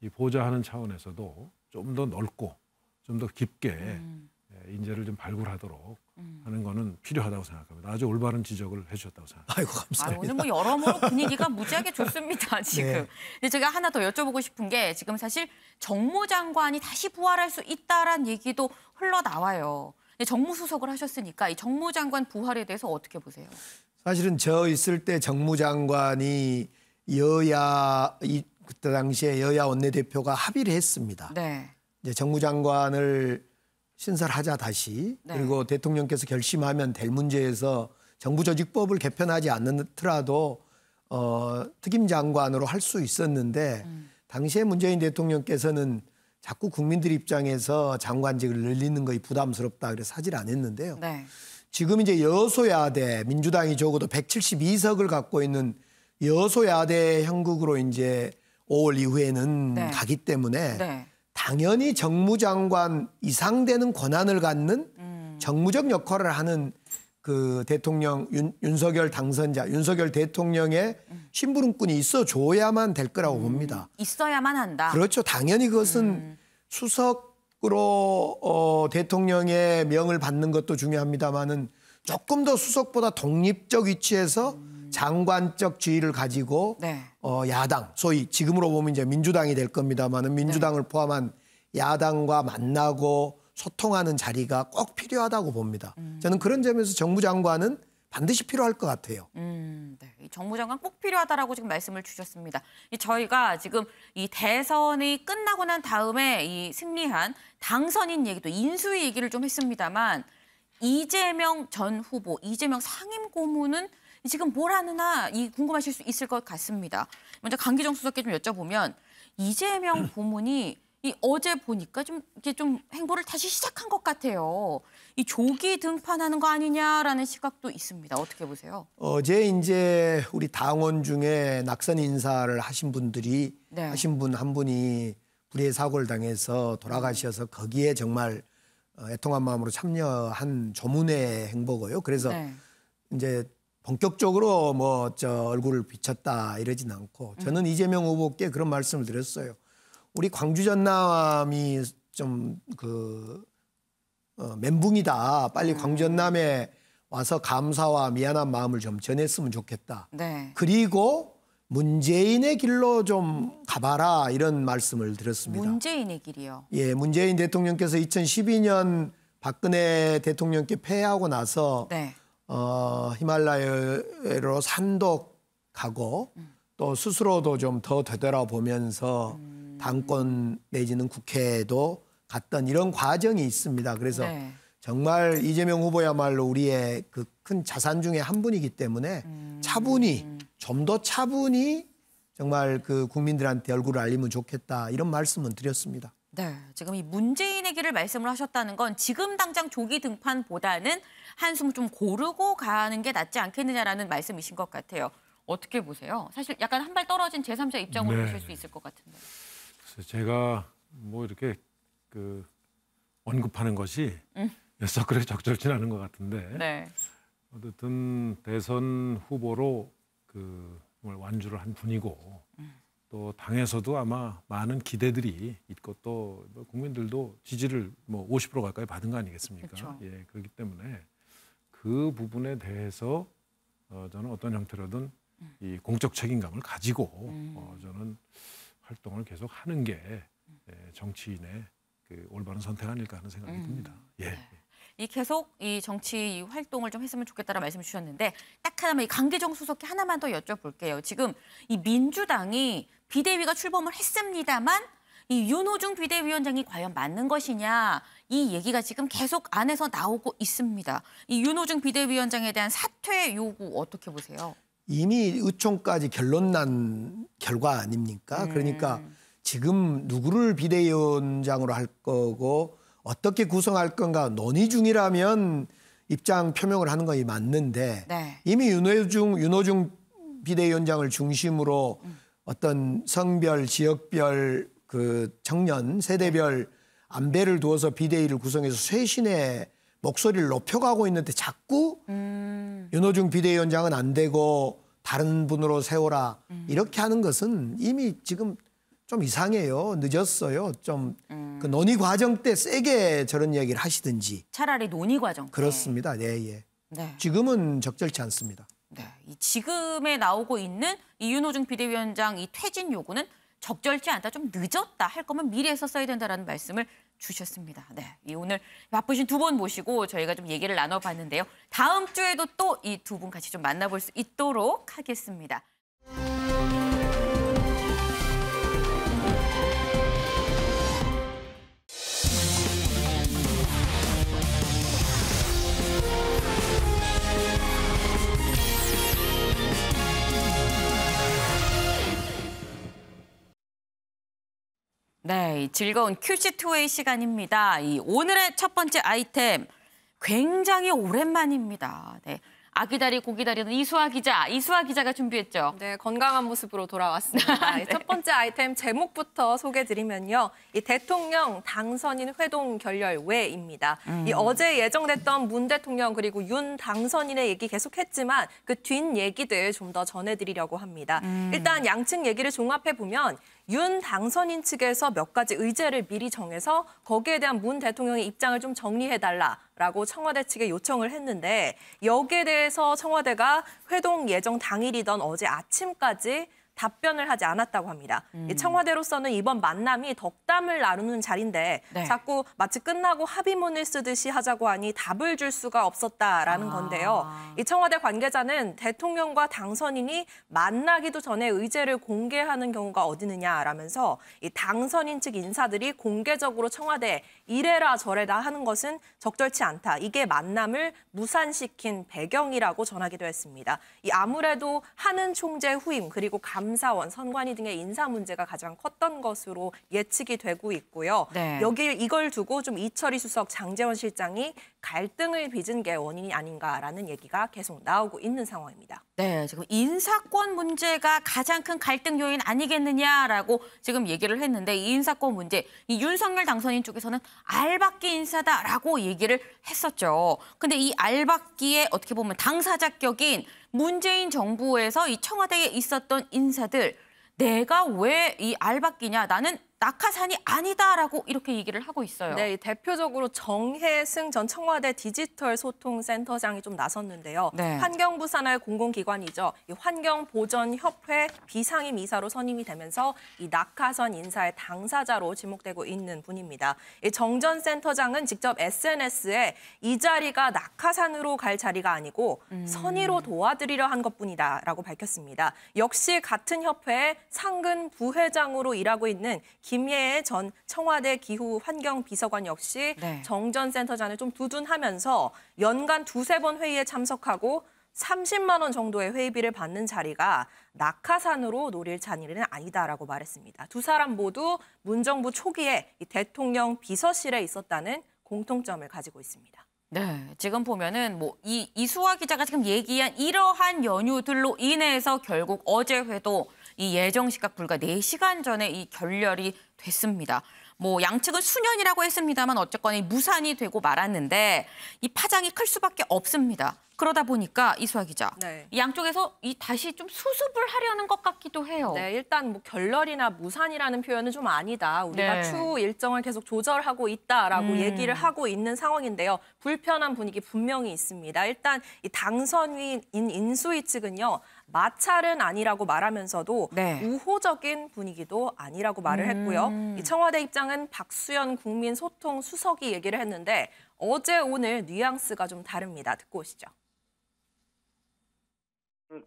이 보좌하는 차원에서도 좀 더 넓고 좀 더 깊게 인재를 좀 발굴하도록 하는 거는 필요하다고 생각합니다. 아주 올바른 지적을 해주셨다고 생각합니다. 아이고 감사합니다. 오늘 뭐 여러모로 분위기가 무지하게 좋습니다, 지금. 네. 근데 제가 하나 더 여쭤보고 싶은 게 지금 사실 정무장관이 다시 부활할 수 있다라는 얘기도 흘러나와요. 근데 정무수석을 하셨으니까 이 정무장관 부활에 대해서 어떻게 보세요? 사실은 저 있을 때 정무장관이 그때 당시에 여야 원내대표가 합의를 했습니다. 네. 이제 정무장관을 신설하자 다시. 네. 그리고 대통령께서 결심하면 될 문제에서 정부조직법을 개편하지 않더라도 특임장관으로 할 수 있었는데 당시에 문재인 대통령께서는 자꾸 국민들 입장에서 장관직을 늘리는 것이 부담스럽다 그래서 하질 않았는데요. 네. 지금 이제 여소야대 민주당이 적어도 172석을 갖고 있는 여소야대 형국으로 이제 5월 이후에는 네. 가기 때문에 네. 당연히 정무장관 이상 되는 권한을 갖는 정무적 역할을 하는 그 대통령 윤석열 당선자, 윤석열 대통령의 심부름꾼이 있어줘야만 될 거라고 봅니다. 있어야만 한다. 그렇죠. 당연히 그것은 수석으로 대통령의 명을 받는 것도 중요합니다마는 조금 더 수석보다 독립적 위치에서 장관적 지위를 가지고 네. 야당, 소위 지금으로 보면 이제 민주당이 될 겁니다만은 민주당을 포함한 야당과 만나고 소통하는 자리가 꼭 필요하다고 봅니다. 저는 그런 점에서 정무장관은 반드시 필요할 것 같아요. 네. 이 정무장관 꼭 필요하다라고 지금 말씀을 주셨습니다. 저희가 지금 이 대선이 끝나고 난 다음에 이 승리한 당선인 얘기도 인수위 얘기를 좀 했습니다만 이재명 전 후보, 이재명 상임 고문은 지금 뭘 하느냐 궁금하실 수 있을 것 같습니다. 먼저 강기정 수석께 좀 여쭤보면 이재명 고문이 어제 보니까 이게 좀 행보를 다시 시작한 것 같아요. 이 조기 등판하는 거 아니냐라는 시각도 있습니다. 어떻게 보세요? 어제 이제 우리 당원 중에 낙선 인사를 하신 분들이 네. 하신 분 한 분이 불의의 사고를 당해서 돌아가셔서 거기에 정말 애통한 마음으로 참여한 조문의 행보고요. 그래서 네. 이제 본격적으로 얼굴을 비쳤다 이러진 않고 저는 이재명 후보께 그런 말씀을 드렸어요. 우리 광주 전남이 좀 멘붕이다. 빨리 광주 전남에 와서 감사와 미안한 마음을 좀 전했으면 좋겠다. 네. 그리고 문재인의 길로 좀 가봐라 이런 말씀을 드렸습니다. 문재인의 길이요. 예, 문재인 대통령께서 2012년 박근혜 대통령께 패하고 나서 네. 히말라야로 산도 가고 또 스스로도 좀 더 되돌아보면서 당권 내지는 국회에도 갔던 이런 과정이 있습니다. 그래서 네. 정말 이재명 후보야말로 우리의 그 큰 자산 중에 한 분이기 때문에 차분히 좀 더 차분히 정말 그 국민들한테 얼굴을 알리면 좋겠다 이런 말씀은 드렸습니다. 네, 지금 이 문재인의 길을 말씀을 하셨다는 건 지금 당장 조기 등판보다는 한숨 좀 고르고 가는 게 낫지 않겠느냐라는 말씀이신 것 같아요. 어떻게 보세요? 사실 약간 한 발 떨어진 제3자 입장으로 네. 보실 수 있을 것 같은데. 그래서 제가 이렇게 언급하는 것이 썩 그렇게 적절치는 않은 것 같은데 네. 어쨌든 대선 후보로 정말 완주를 한 분이고 또 당에서도 아마 많은 기대들이 있고 또 국민들도 지지를 50% 가까이 받은 거 아니겠습니까? 그렇죠. 예, 그렇기 때문에 그 부분에 대해서 저는 어떤 형태로든 이 공적 책임감을 가지고 저는 활동을 계속 하는 게 정치인의 올바른 선택 아닐까 하는 생각이 듭니다. 예. 계속 이 정치 활동을 좀 했으면 좋겠다는 말씀 주셨는데 딱 하나만 이 강기정 수석께 하나만 더 여쭤볼게요. 지금 이 민주당이 비대위가 출범을 했습니다만 이 윤호중 비대위원장이 과연 맞는 것이냐 이 얘기가 지금 계속 안에서 나오고 있습니다. 이 윤호중 비대위원장에 대한 사퇴 요구 어떻게 보세요? 이미 의총까지 결론 난 결과 아닙니까? 그러니까 지금 누구를 비대위원장으로 할 거고 어떻게 구성할 건가 논의 중이라면 입장 표명을 하는 것이 맞는데 네. 이미 윤호중 비대위원장을 중심으로 어떤 성별, 지역별, 청년, 세대별 안배를 두어서 비대위를 구성해서 쇄신의 목소리를 높여가고 있는데 자꾸 윤호중 비대위원장은 안 되고 다른 분으로 세워라 이렇게 하는 것은 이미 지금 좀 이상해요. 늦었어요. 좀 그 논의 과정 때 세게 저런 얘기를 하시든지. 차라리 논의 과정 때. 그렇습니다. 네, 예. 네. 지금은 적절치 않습니다. 네. 이 지금에 나오고 있는 이 윤호중 비대위원장 이 퇴진 요구는 적절치 않다, 좀 늦었다, 할 거면 미리 했었어야 된다라는 말씀을 주셨습니다. 네, 오늘 바쁘신 두 분 모시고 저희가 좀 얘기를 나눠봤는데요. 다음 주에도 또 이 두 분 같이 좀 만나볼 수 있도록 하겠습니다. 네, 즐거운 큐시2웨이 시간입니다. 오늘의 첫 번째 아이템 굉장히 오랜만입니다. 네, 아기다리 고기다리는 이수아 기자가 준비했죠. 네, 건강한 모습으로 돌아왔습니다. 첫 번째 아이템 제목부터 소개드리면요. 이 대통령 당선인 회동 결렬 외입니다. 이 어제 예정됐던 문 대통령 그리고 윤 당선인의 얘기 계속했지만 그 뒷 얘기들 좀 더 전해드리려고 합니다. 일단 양측 얘기를 종합해보면 윤 당선인 측에서 몇 가지 의제를 미리 정해서 거기에 대한 문 대통령의 입장을 좀 정리해달라. 라고 청와대 측에 요청을 했는데 여기에 대해서 청와대가 회동 예정 당일이던 어제 아침까지 답변을 하지 않았다고 합니다. 청와대로서는 이번 만남이 덕담을 나누는 자리인데 네. 자꾸 마치 끝나고 합의문을 쓰듯이 하자고 하니 답을 줄 수가 없었다라는 건데요. 이 청와대 관계자는 대통령과 당선인이 만나기도 전에 의제를 공개하는 경우가 어디 있느냐라면서 이 당선인 측 인사들이 공개적으로 청와대에 이래라 저래라 하는 것은 적절치 않다. 이게 만남을 무산시킨 배경이라고 전하기도 했습니다. 이 아무래도 하는 총재 후임 그리고 감사원, 선관위 등의 인사 문제가 가장 컸던 것으로 예측이 되고 있고요. 네. 이걸 두고 좀 이철희 수석, 장제원 실장이 갈등을 빚은 게 원인이 아닌가라는 얘기가 계속 나오고 있는 상황입니다. 네, 지금 인사권 문제가 가장 큰 갈등 요인 아니겠느냐라고 지금 얘기를 했는데 이 인사권 문제, 이 윤석열 당선인 쪽에서는 알박기 인사다라고 얘기를 했었죠. 근데 이 알박기에 어떻게 보면 당사자격인 문재인 정부에서 이 청와대에 있었던 인사들 내가 왜 이 알박기냐, 나는 낙하산이 아니다라고 이렇게 얘기를 하고 있어요. 네, 대표적으로 정혜승 전 청와대 디지털 소통센터장이 좀 나섰는데요. 네. 환경부 산하의 공공기관이죠. 이 환경보전협회 비상임 이사로 선임이 되면서 이 낙하산 인사의 당사자로 지목되고 있는 분입니다. 이 정 전 센터장은 직접 SNS에 이 자리가 낙하산으로 갈 자리가 아니고 선의로 도와드리려 한 것뿐이다라고 밝혔습니다. 역시 같은 협회의 상근 부회장으로 일하고 있는 김예애 전 청와대 기후환경비서관 역시 네. 정 전 센터장을 좀 두둔하면서 연간 2~3번 회의에 참석하고 30만 원 정도의 회의비를 받는 자리가 낙하산으로 노릴 자리는 아니다라고 말했습니다. 두 사람 모두 문정부 초기에 이 대통령 비서실에 있었다는 공통점을 가지고 있습니다. 네, 지금 보면은 뭐 이수아 기자가 지금 얘기한 이러한 연유들로 인해서 결국 어제 회도 이 예정 시각 불과 4시간 전에 이 결렬이 됐습니다. 뭐 양측은 수년이라고 했습니다만 어쨌거나 무산이 되고 말았는데 이 파장이 클 수밖에 없습니다. 그러다 보니까 이수아 기자, 네. 이 양쪽에서 다시 좀 수습을 하려는 것 같기도 해요. 네, 일단 뭐 결렬이나 무산이라는 표현은 좀 아니다. 우리가 네. 추후 일정을 계속 조절하고 있다라고 얘기를 하고 있는 상황인데요. 불편한 분위기 분명히 있습니다. 일단 이 당선인 인수위 측은요. 마찰은 아니라고 말하면서도 네. 우호적인 분위기도 아니라고 말을 했고요. 이 청와대 입장은 박수현 국민소통 수석이 얘기를 했는데 어제 오늘 뉘앙스가 좀 다릅니다. 듣고 오시죠.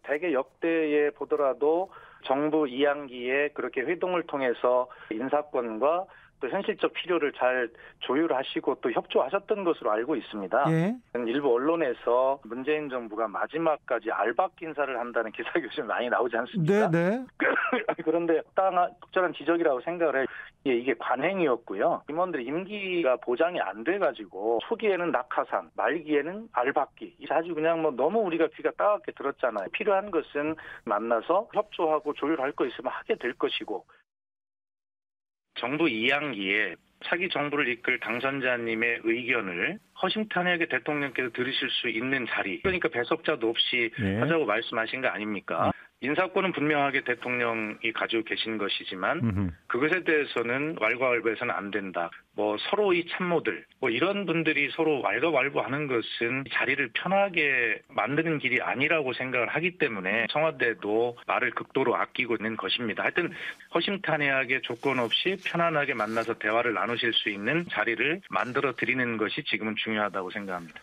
대개 역대에 보더라도 정부 2학기에 그렇게 회동을 통해서 인사권과 또 현실적 필요를 잘 조율하시고 또 협조하셨던 것으로 알고 있습니다. 예. 일부 언론에서 문재인 정부가 마지막까지 알박기 인사를 한다는 기사가 요즘 많이 나오지 않습니까? 네. 그런데 적절한 지적이라고 생각을 해요. 이게 관행이었고요. 임원들의 임기가 보장이 안 돼가지고 초기에는 낙하산, 말기에는 알박기. 아주 그냥 뭐 너무 우리가 귀가 따갑게 들었잖아요. 필요한 것은 만나서 협조하고 조율할 거 있으면 하게 될 것이고. 정부 2학기에 차기 정부를 이끌 당선자님의 의견을 허심탄회하게 대통령께서 들으실 수 있는 자리. 그러니까 배석자도 없이 하자고 말씀하신 거 아닙니까? 인사권은 분명하게 대통령이 가지고 계신 것이지만 그것에 대해서는 왈가왈부해서는 안 된다. 뭐 서로의 참모들, 뭐 이런 분들이 서로 왈가왈부하는 것은 자리를 편하게 만드는 길이 아니라고 생각을 하기 때문에 청와대도 말을 극도로 아끼고 있는 것입니다. 하여튼 허심탄회하게 조건 없이 편안하게 만나서 대화를 나누실 수 있는 자리를 만들어 드리는 것이 지금은 중요하다고 생각합니다.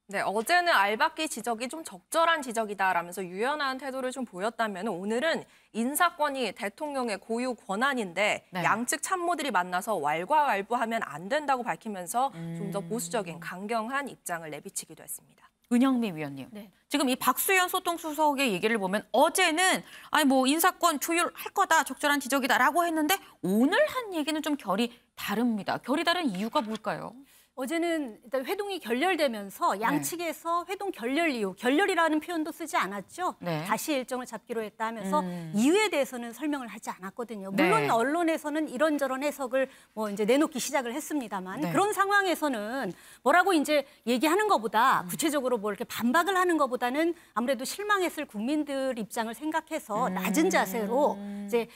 네, 어제는 알박기 지적이 좀 적절한 지적이다라면서 유연한 태도를 좀 보였다면 오늘은 인사권이 대통령의 고유 권한인데 네. 양측 참모들이 만나서 왈가왈부하면 안 된다고 밝히면서 좀 더 보수적인 강경한 입장을 내비치기도 했습니다. 은영미 위원님, 네. 지금 이 박수현 소통수석의 얘기를 보면 어제는 뭐 인사권 조율할 거다, 적절한 지적이다라고 했는데 오늘 한 얘기는 좀 결이 다릅니다. 결이 다른 이유가 뭘까요? 어제는 일단 회동이 결렬되면서 양측에서 회동 결렬 이유, 결렬이라는 표현도 쓰지 않았죠. 네. 다시 일정을 잡기로 했다 하면서 이유에 대해서는 설명을 하지 않았거든요. 물론 네. 언론에서는 이런저런 해석을 뭐 이제 내놓기 시작을 했습니다만 네. 그런 상황에서는 뭐라고 이제 얘기하는 것보다 구체적으로 뭐 이렇게 반박을 하는 것보다는 아무래도 실망했을 국민들 입장을 생각해서 낮은 자세로 이제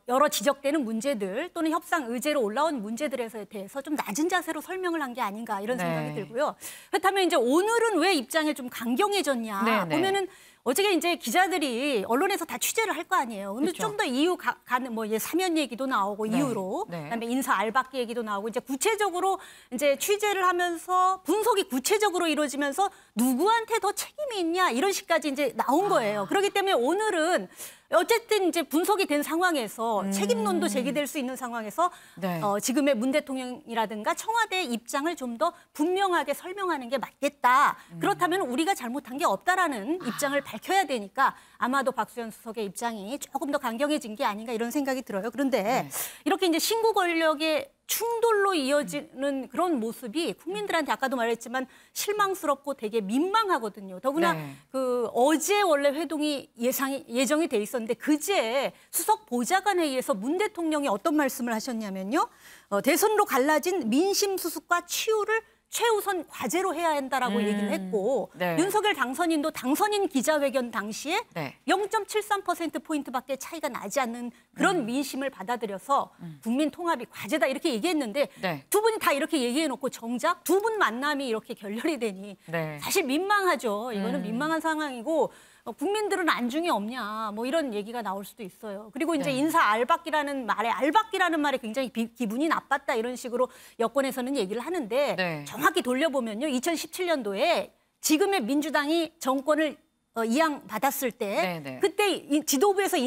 여러 지적되는 문제들 또는 협상 의제로 올라온 문제들에 대해서 좀 낮은 자세로 설명을 한 게 게 아닌가 이런 생각이 들고요. 그렇다면 이제 오늘은 왜 입장이 좀 강경해졌냐 보면은 어저께 이제 기자들이 언론에서 다 취재를 할 거 아니에요. 근데 좀 더 이유 가는 뭐 사면 얘기도 나오고 이유로 그다음에 인사 알박기 얘기도 나오고 이제 구체적으로 이제 취재를 하면서 분석이 구체적으로 이루어지면서 누구한테 더 책임이 있냐 이런 식까지 이제 나온 거예요. 그렇기 때문에 오늘은 어쨌든 이제 분석이 된 상황에서 책임론도 제기될 수 있는 상황에서 지금의 문 대통령이라든가 청와대의 입장을 좀 더 분명하게 설명하는 게 맞겠다. 그렇다면 우리가 잘못한 게 없다라는 입장을 밝혀야 되니까 아마도 박수현 수석의 입장이 조금 더 강경해진 게 아닌가 이런 생각이 들어요. 그런데 이렇게 이제 신구 권력의 충돌로 이어지는 그런 모습이 국민들한테 아까도 말했지만 실망스럽고 되게 민망하거든요. 더구나 그 어제 원래 회동이 예정이 돼 있었는데 그제 수석 보좌관 회의에서 문 대통령이 어떤 말씀을 하셨냐면요. 대선으로 갈라진 민심 수습과 치유를 최우선 과제로 해야 한다라고 얘기를 했고 윤석열 당선인도 당선인 기자회견 당시에 0.73%포인트밖에 차이가 나지 않는 그런 민심을 받아들여서 국민 통합이 과제다 이렇게 얘기했는데 두 분이 다 이렇게 얘기해놓고 정작 두 분 만남이 이렇게 결렬이 되니 사실 민망하죠. 이거는 민망한 상황이고 국민들은 안중에 없냐 뭐 이런 얘기가 나올 수도 있어요. 그리고 이제 인사 알박기라는 말에 굉장히 기분이 나빴다 이런 식으로 여권에서는 얘기를 하는데 정확히 돌려보면요. 2017년도에 지금의 민주당이 정권을 이양받았을 때 그때 지도부에서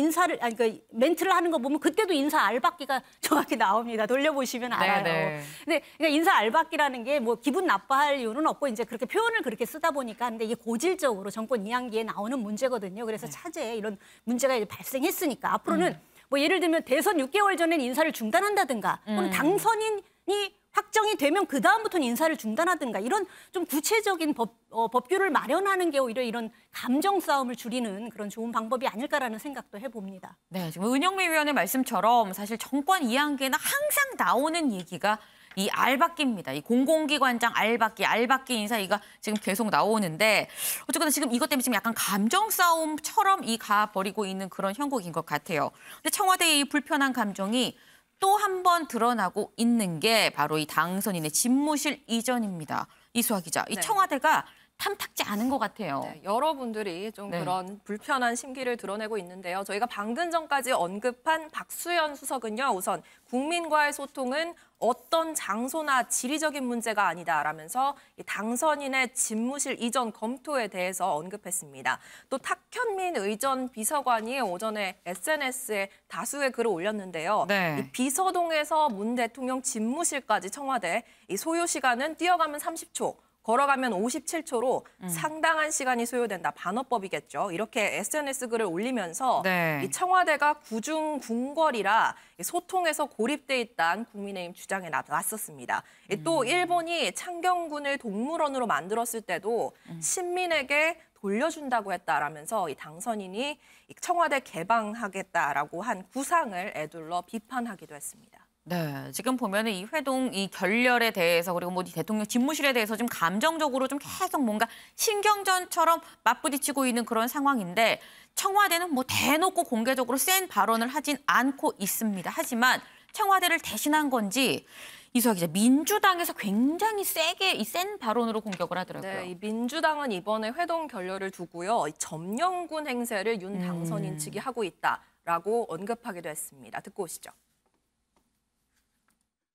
그 멘트를 하는 거 보면 그때도 인사 알박기가 정확히 나옵니다. 돌려보시면 알아요. 근데 그러니까 인사 알박기라는 게 뭐 기분 나빠할 이유는 없고 이제 그렇게 표현을 그렇게 쓰다 보니까 근데 이게 고질적으로 정권 이양기에 나오는 문제거든요. 그래서 차제에 이런 문제가 이제 발생했으니까 앞으로는 뭐 예를 들면 대선 6개월 전엔 인사를 중단한다든가 또는 당선인이 확정이 되면 그다음부터는 인사를 중단하든가 이런 좀 구체적인 법규를 마련하는 게 오히려 이런 감정 싸움을 줄이는 그런 좋은 방법이 아닐까라는 생각도 해봅니다. 네, 지금 은영미 위원의 말씀처럼 사실 정권 이양기에는 항상 나오는 얘기가 이 알박기입니다. 이 공공기관장 알박기 인사이가 지금 계속 나오는데 어쨌거나 지금 이것 때문에 지금 약간 감정 싸움처럼 가버리고 있는 그런 형국인 것 같아요. 근데 청와대의 이 불편한 감정이 또 한 번 드러나고 있는 게 바로 이 당선인의 집무실 이전입니다. 이수아 기자, 이 청와대가 탐탁지 않은 것 같아요. 여러분들이 좀 그런 불편한 심기를 드러내고 있는데요. 저희가 방금 전까지 언급한 박수현 수석은요. 우선 국민과의 소통은 어떤 장소나 지리적인 문제가 아니다라면서 당선인의 집무실 이전 검토에 대해서 언급했습니다. 또 탁현민 의전 비서관이 오전에 SNS에 다수의 글을 올렸는데요. 이 비서동에서 문 대통령 집무실까지 청와대 이 소요 시간은 뛰어가면 30초. 걸어가면 57초로 상당한 시간이 소요된다. 반어법이겠죠. 이렇게 SNS 글을 올리면서 이 청와대가 구중궁궐이라 소통에서 고립돼 있다는 국민의힘 주장에 나섰습니다. 또 일본이 창경군을 동물원으로 만들었을 때도 시민에게 돌려준다고 했다라면서 이 당선인이 청와대 개방하겠다라고 한 구상을 에둘러 비판하기도 했습니다. 네, 지금 보면은 이 회동, 이 결렬에 대해서 그리고 뭐 대통령 집무실에 대해서 좀 감정적으로 좀 계속 뭔가 신경전처럼 맞부딪히고 있는 그런 상황인데 청와대는 뭐 대놓고 공개적으로 센 발언을 하진 않고 있습니다. 하지만 청와대를 대신한 건지 이수아 기자, 민주당에서 굉장히 세게 이 센 발언으로 공격을 하더라고요. 이 민주당은 이번에 회동 결렬을 두고요. 점령군 행세를 윤 당선인 측이 하고 있다라고 언급하기도 했습니다. 듣고 오시죠.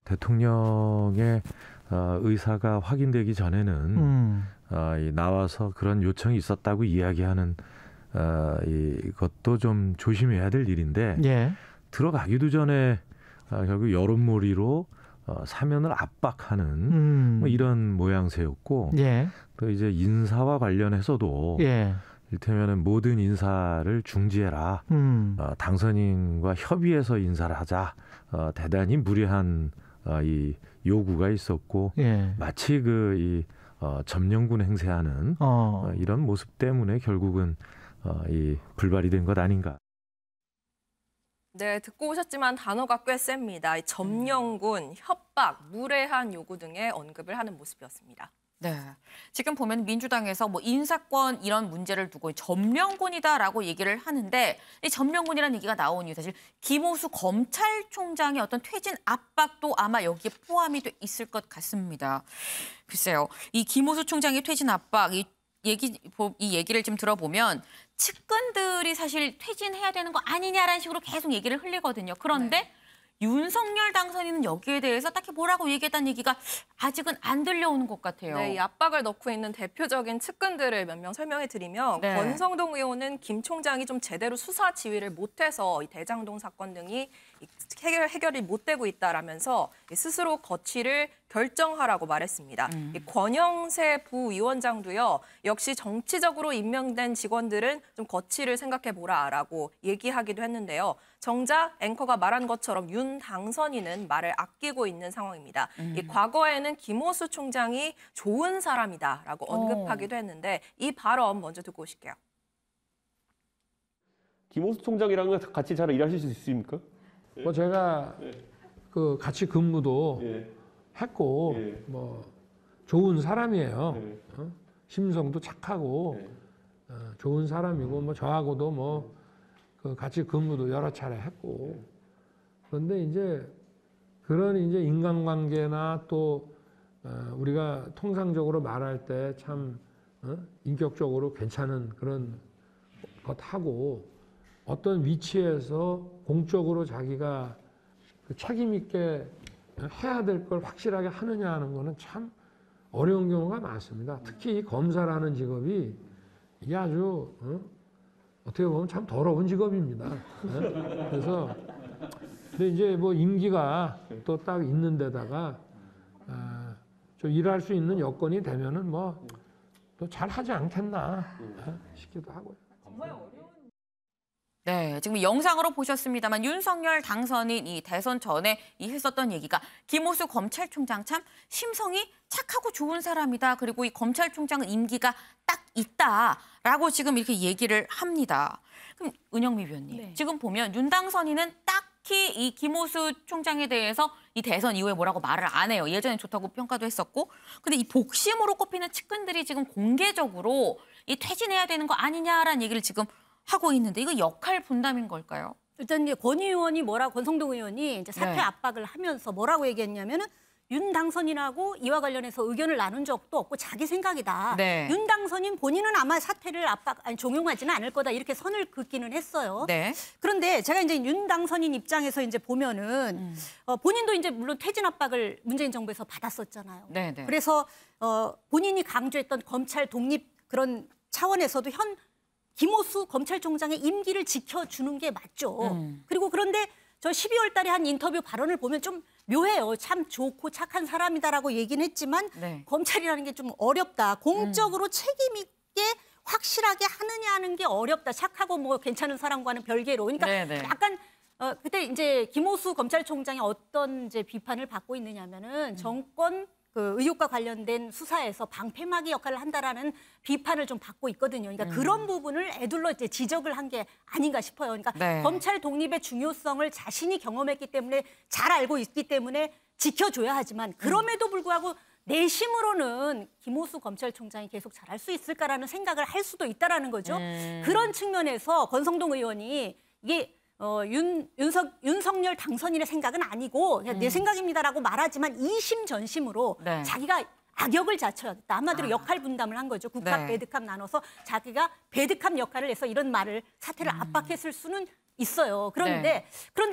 대통령의 의사가 확인되기 전에는 나와서 그런 요청이 있었다고 이야기하는 이것도 좀 조심해야 될 일인데 들어가기도 전에 결국 여론몰이로 사면을 압박하는 뭐 이런 모양새였고 또 이제 인사와 관련해서도 이를테면 모든 인사를 중지해라. 당선인과 협의해서 인사를 하자. 대단히 무리한 이 요구가 있었고 마치 이 점령군 행세하는 이런 모습 때문에 결국은 이 불발이 된 것 아닌가. 네, 듣고 오셨지만 단어가 꽤 셉니다. 점령군, 협박, 무례한 요구 등의 언급을 하는 모습이었습니다. 네. 지금 보면 민주당에서 뭐 인사권 이런 문제를 두고 점령군이다라고 얘기를 하는데 이 점령군이라는 얘기가 나온 이유 사실 김호수 검찰총장의 어떤 퇴진 압박도 아마 여기에 포함이 돼 있을 것 같습니다. 글쎄요. 이 김호수 총장의 퇴진 압박 이 얘기를 좀 들어보면 측근들이 사실 퇴진해야 되는 거 아니냐라는 식으로 계속 얘기를 흘리거든요. 그런데 네. 윤석열 당선인은 여기에 대해서 딱히 뭐라고 얘기했다는 얘기가 아직은 안 들려오는 것 같아요. 네, 이 압박을 넣고 있는 대표적인 측근들을 몇 명 설명해 드리면 네. 권성동 의원은 김 총장이 좀 제대로 수사 지휘를 못해서 이 대장동 사건 등이 해결이 못 되고 있다라면서 스스로 거취를 결정하라고 말했습니다. 권영세 부위원장도요. 역시 정치적으로 임명된 직원들은 좀 거취를 생각해보라라고 얘기하기도 했는데요. 정작 앵커가 말한 것처럼 윤 당선인은 말을 아끼고 있는 상황입니다. 이 과거에는 김호수 총장이 좋은 사람이다라고 언급하기도 했는데 이 발언 먼저 듣고 오실게요. 김호수 총장이랑 같이 잘 일하실 수 있습니까? 뭐 제가 그 같이 근무도 했고 뭐 좋은 사람이에요. 심성도 착하고 좋은 사람이고 뭐 저하고도 뭐 그 같이 근무도 여러 차례 했고 그런데 이제 그런 이제 인간관계나 또 우리가 통상적으로 말할 때 참 인격적으로 괜찮은 그런 것하고 어떤 위치에서 공적으로 자기가 그 책임 있게 해야 될 걸 확실하게 하느냐 하는 거는 참 어려운 경우가 많습니다. 특히 검사라는 직업이 이게 아주 어떻게 보면 참 더러운 직업입니다. 그래서 근데 이제 뭐 임기가 또 딱 있는 데다가 좀 일할 수 있는 여건이 되면은 뭐 또 잘하지 않겠나 싶기도 하고요. 네, 지금 영상으로 보셨습니다만 윤석열 당선인 이 대선 전에 했었던 얘기가 김호수 검찰총장 참 심성이 착하고 좋은 사람이다. 그리고 이 검찰총장은 임기가 딱 있다라고 지금 이렇게 얘기를 합니다. 그럼 은영미 위원님, 네. 지금 보면 윤 당선인은 딱히 이 김호수 총장에 대해서 이 대선 이후에 뭐라고 말을 안 해요. 예전에 좋다고 평가도 했었고. 근데 이 복심으로 꼽히는 측근들이 지금 공개적으로 이 퇴진해야 되는 거 아니냐라는 얘기를 지금 하고 있는데 이거 역할 분담인 걸까요? 일단 권 의원이 권성동 의원이 이제 사퇴 압박을 하면서 뭐라고 얘기했냐면은 윤 당선인하고 이와 관련해서 의견을 나눈 적도 없고 자기 생각이다. 네. 윤 당선인 본인은 아마 사퇴를 종용하지는 않을 거다 이렇게 선을 긋기는 했어요. 네. 그런데 제가 이제 윤 당선인 입장에서 이제 보면은 본인도 이제 물론 퇴진 압박을 문재인 정부에서 받았었잖아요. 네, 네. 그래서 본인이 강조했던 검찰 독립 그런 차원에서도 김호수 검찰총장의 임기를 지켜주는 게 맞죠. 그리고 그런데 저 12월 달에 한 인터뷰 발언을 보면 좀 묘해요. 참 좋고 착한 사람이다라고 얘기는 했지만 네. 검찰이라는 게 좀 어렵다. 공적으로 책임 있게 확실하게 하느냐 하는 게 어렵다. 착하고 뭐 괜찮은 사람과는 별개로. 그러니까 네네. 약간 그때 이제 김호수 검찰총장이 어떤 이제 비판을 받고 있느냐면은 정권 그 의혹과 관련된 수사에서 방패막이 역할을 한다라는 비판을 좀 받고 있거든요. 그러니까 그런 부분을 애둘러 이제 지적을 한 게 아닌가 싶어요. 그러니까 네. 검찰 독립의 중요성을 자신이 경험했기 때문에 잘 알고 있기 때문에 지켜줘야 하지만 그럼에도 불구하고 내심으로는 김호수 검찰총장이 계속 잘할 수 있을까라는 생각을 할 수도 있다라는 거죠. 그런 측면에서 권성동 의원이 이게 윤석열 당선인의 생각은 아니고 그냥 내 생각입니다라고 말하지만 이심전심으로 네. 자기가 악역을 자처했다. 한마디로 역할 분담을 한 거죠. 국합, 네. 배드캅 나눠서 자기가 배드캅 역할을 해서 이런 말을 사태를 압박했을 수는 있어요. 그런데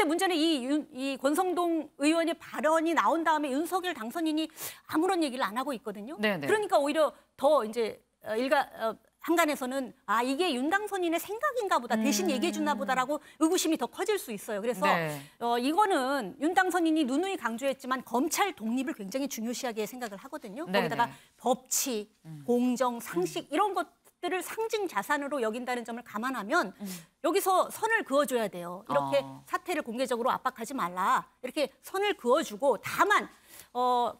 문제는 이 권성동 의원의 발언이 나온 다음에 윤석열 당선인이 아무런 얘기를 안 하고 있거든요. 네네. 그러니까 오히려 더 이제 한간에서는 이게 윤 당선인의 생각인가 보다 대신 얘기해 주나 보다라고 의구심이 더 커질 수 있어요. 그래서 네. 이거는 윤 당선인이 누누이 강조했지만 검찰 독립을 굉장히 중요시하게 생각을 하거든요. 네네. 거기다가 법치, 공정, 상식 이런 것들을 상징 자산으로 여긴다는 점을 감안하면 여기서 선을 그어줘야 돼요. 이렇게 사태를 공개적으로 압박하지 말라. 이렇게 선을 그어주고 다만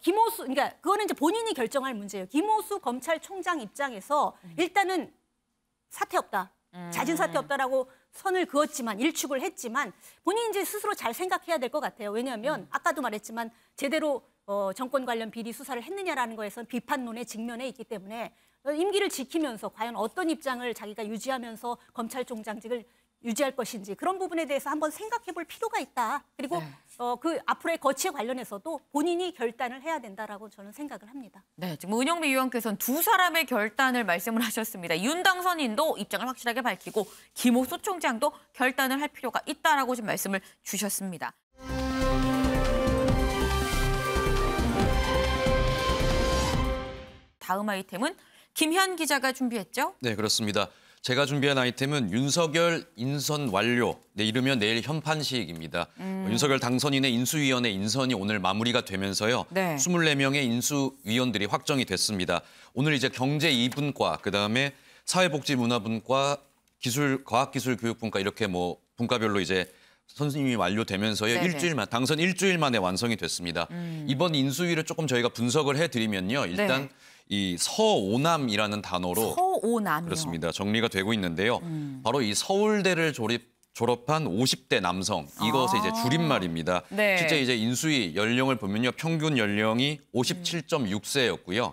김호수, 그러니까 그거는 이제 본인이 결정할 문제예요. 김호수 검찰총장 입장에서 일단은 사퇴 없다, 자진 사퇴 없다라고 선을 그었지만 일축을 했지만 본인이 이제 스스로 잘 생각해야 될 것 같아요. 왜냐하면 아까도 말했지만 제대로 정권 관련 비리 수사를 했느냐라는 거에선 비판론에 직면해 있기 때문에 임기를 지키면서 과연 어떤 입장을 자기가 유지하면서 검찰총장직을 유지할 것인지 그런 부분에 대해서 한번 생각해 볼 필요가 있다. 그리고 그 앞으로의 거치에 관련해서도 본인이 결단을 해야 된다라고 저는 생각을 합니다. 네, 지금 은영미 의원께서는 두 사람의 결단을 말씀을 하셨습니다. 윤 당선인도 입장을 확실하게 밝히고 김호수 총장도 결단을 할 필요가 있다라고 지금 말씀을 주셨습니다. 다음 아이템은 김현 기자가 준비했죠? 네, 그렇습니다. 제가 준비한 아이템은 윤석열 인선 완료, 이르면 내일 현판식입니다. 윤석열 당선인의 인수위원회 인선이 오늘 마무리가 되면서요. 네. 24명의 인수위원들이 확정이 됐습니다. 오늘 이제 경제 2분과, 그다음에 사회복지문화분과, 과학기술교육분과 이렇게 뭐 분과별로 이제 선임이 완료되면서요. 네네. 당선 일주일 만에 완성이 됐습니다. 이번 인수위를 조금 저희가 분석을 해드리면요. 일단 네. 이 서오남이라는 단어로 서오남이요. 그렇습니다. 정리가 되고 있는데요. 바로 이 서울대를 졸업한 50대 남성 이것의 이제 줄임말입니다. 네. 실제 이제 인수위 연령을 보면요. 평균 연령이 57.6세였고요.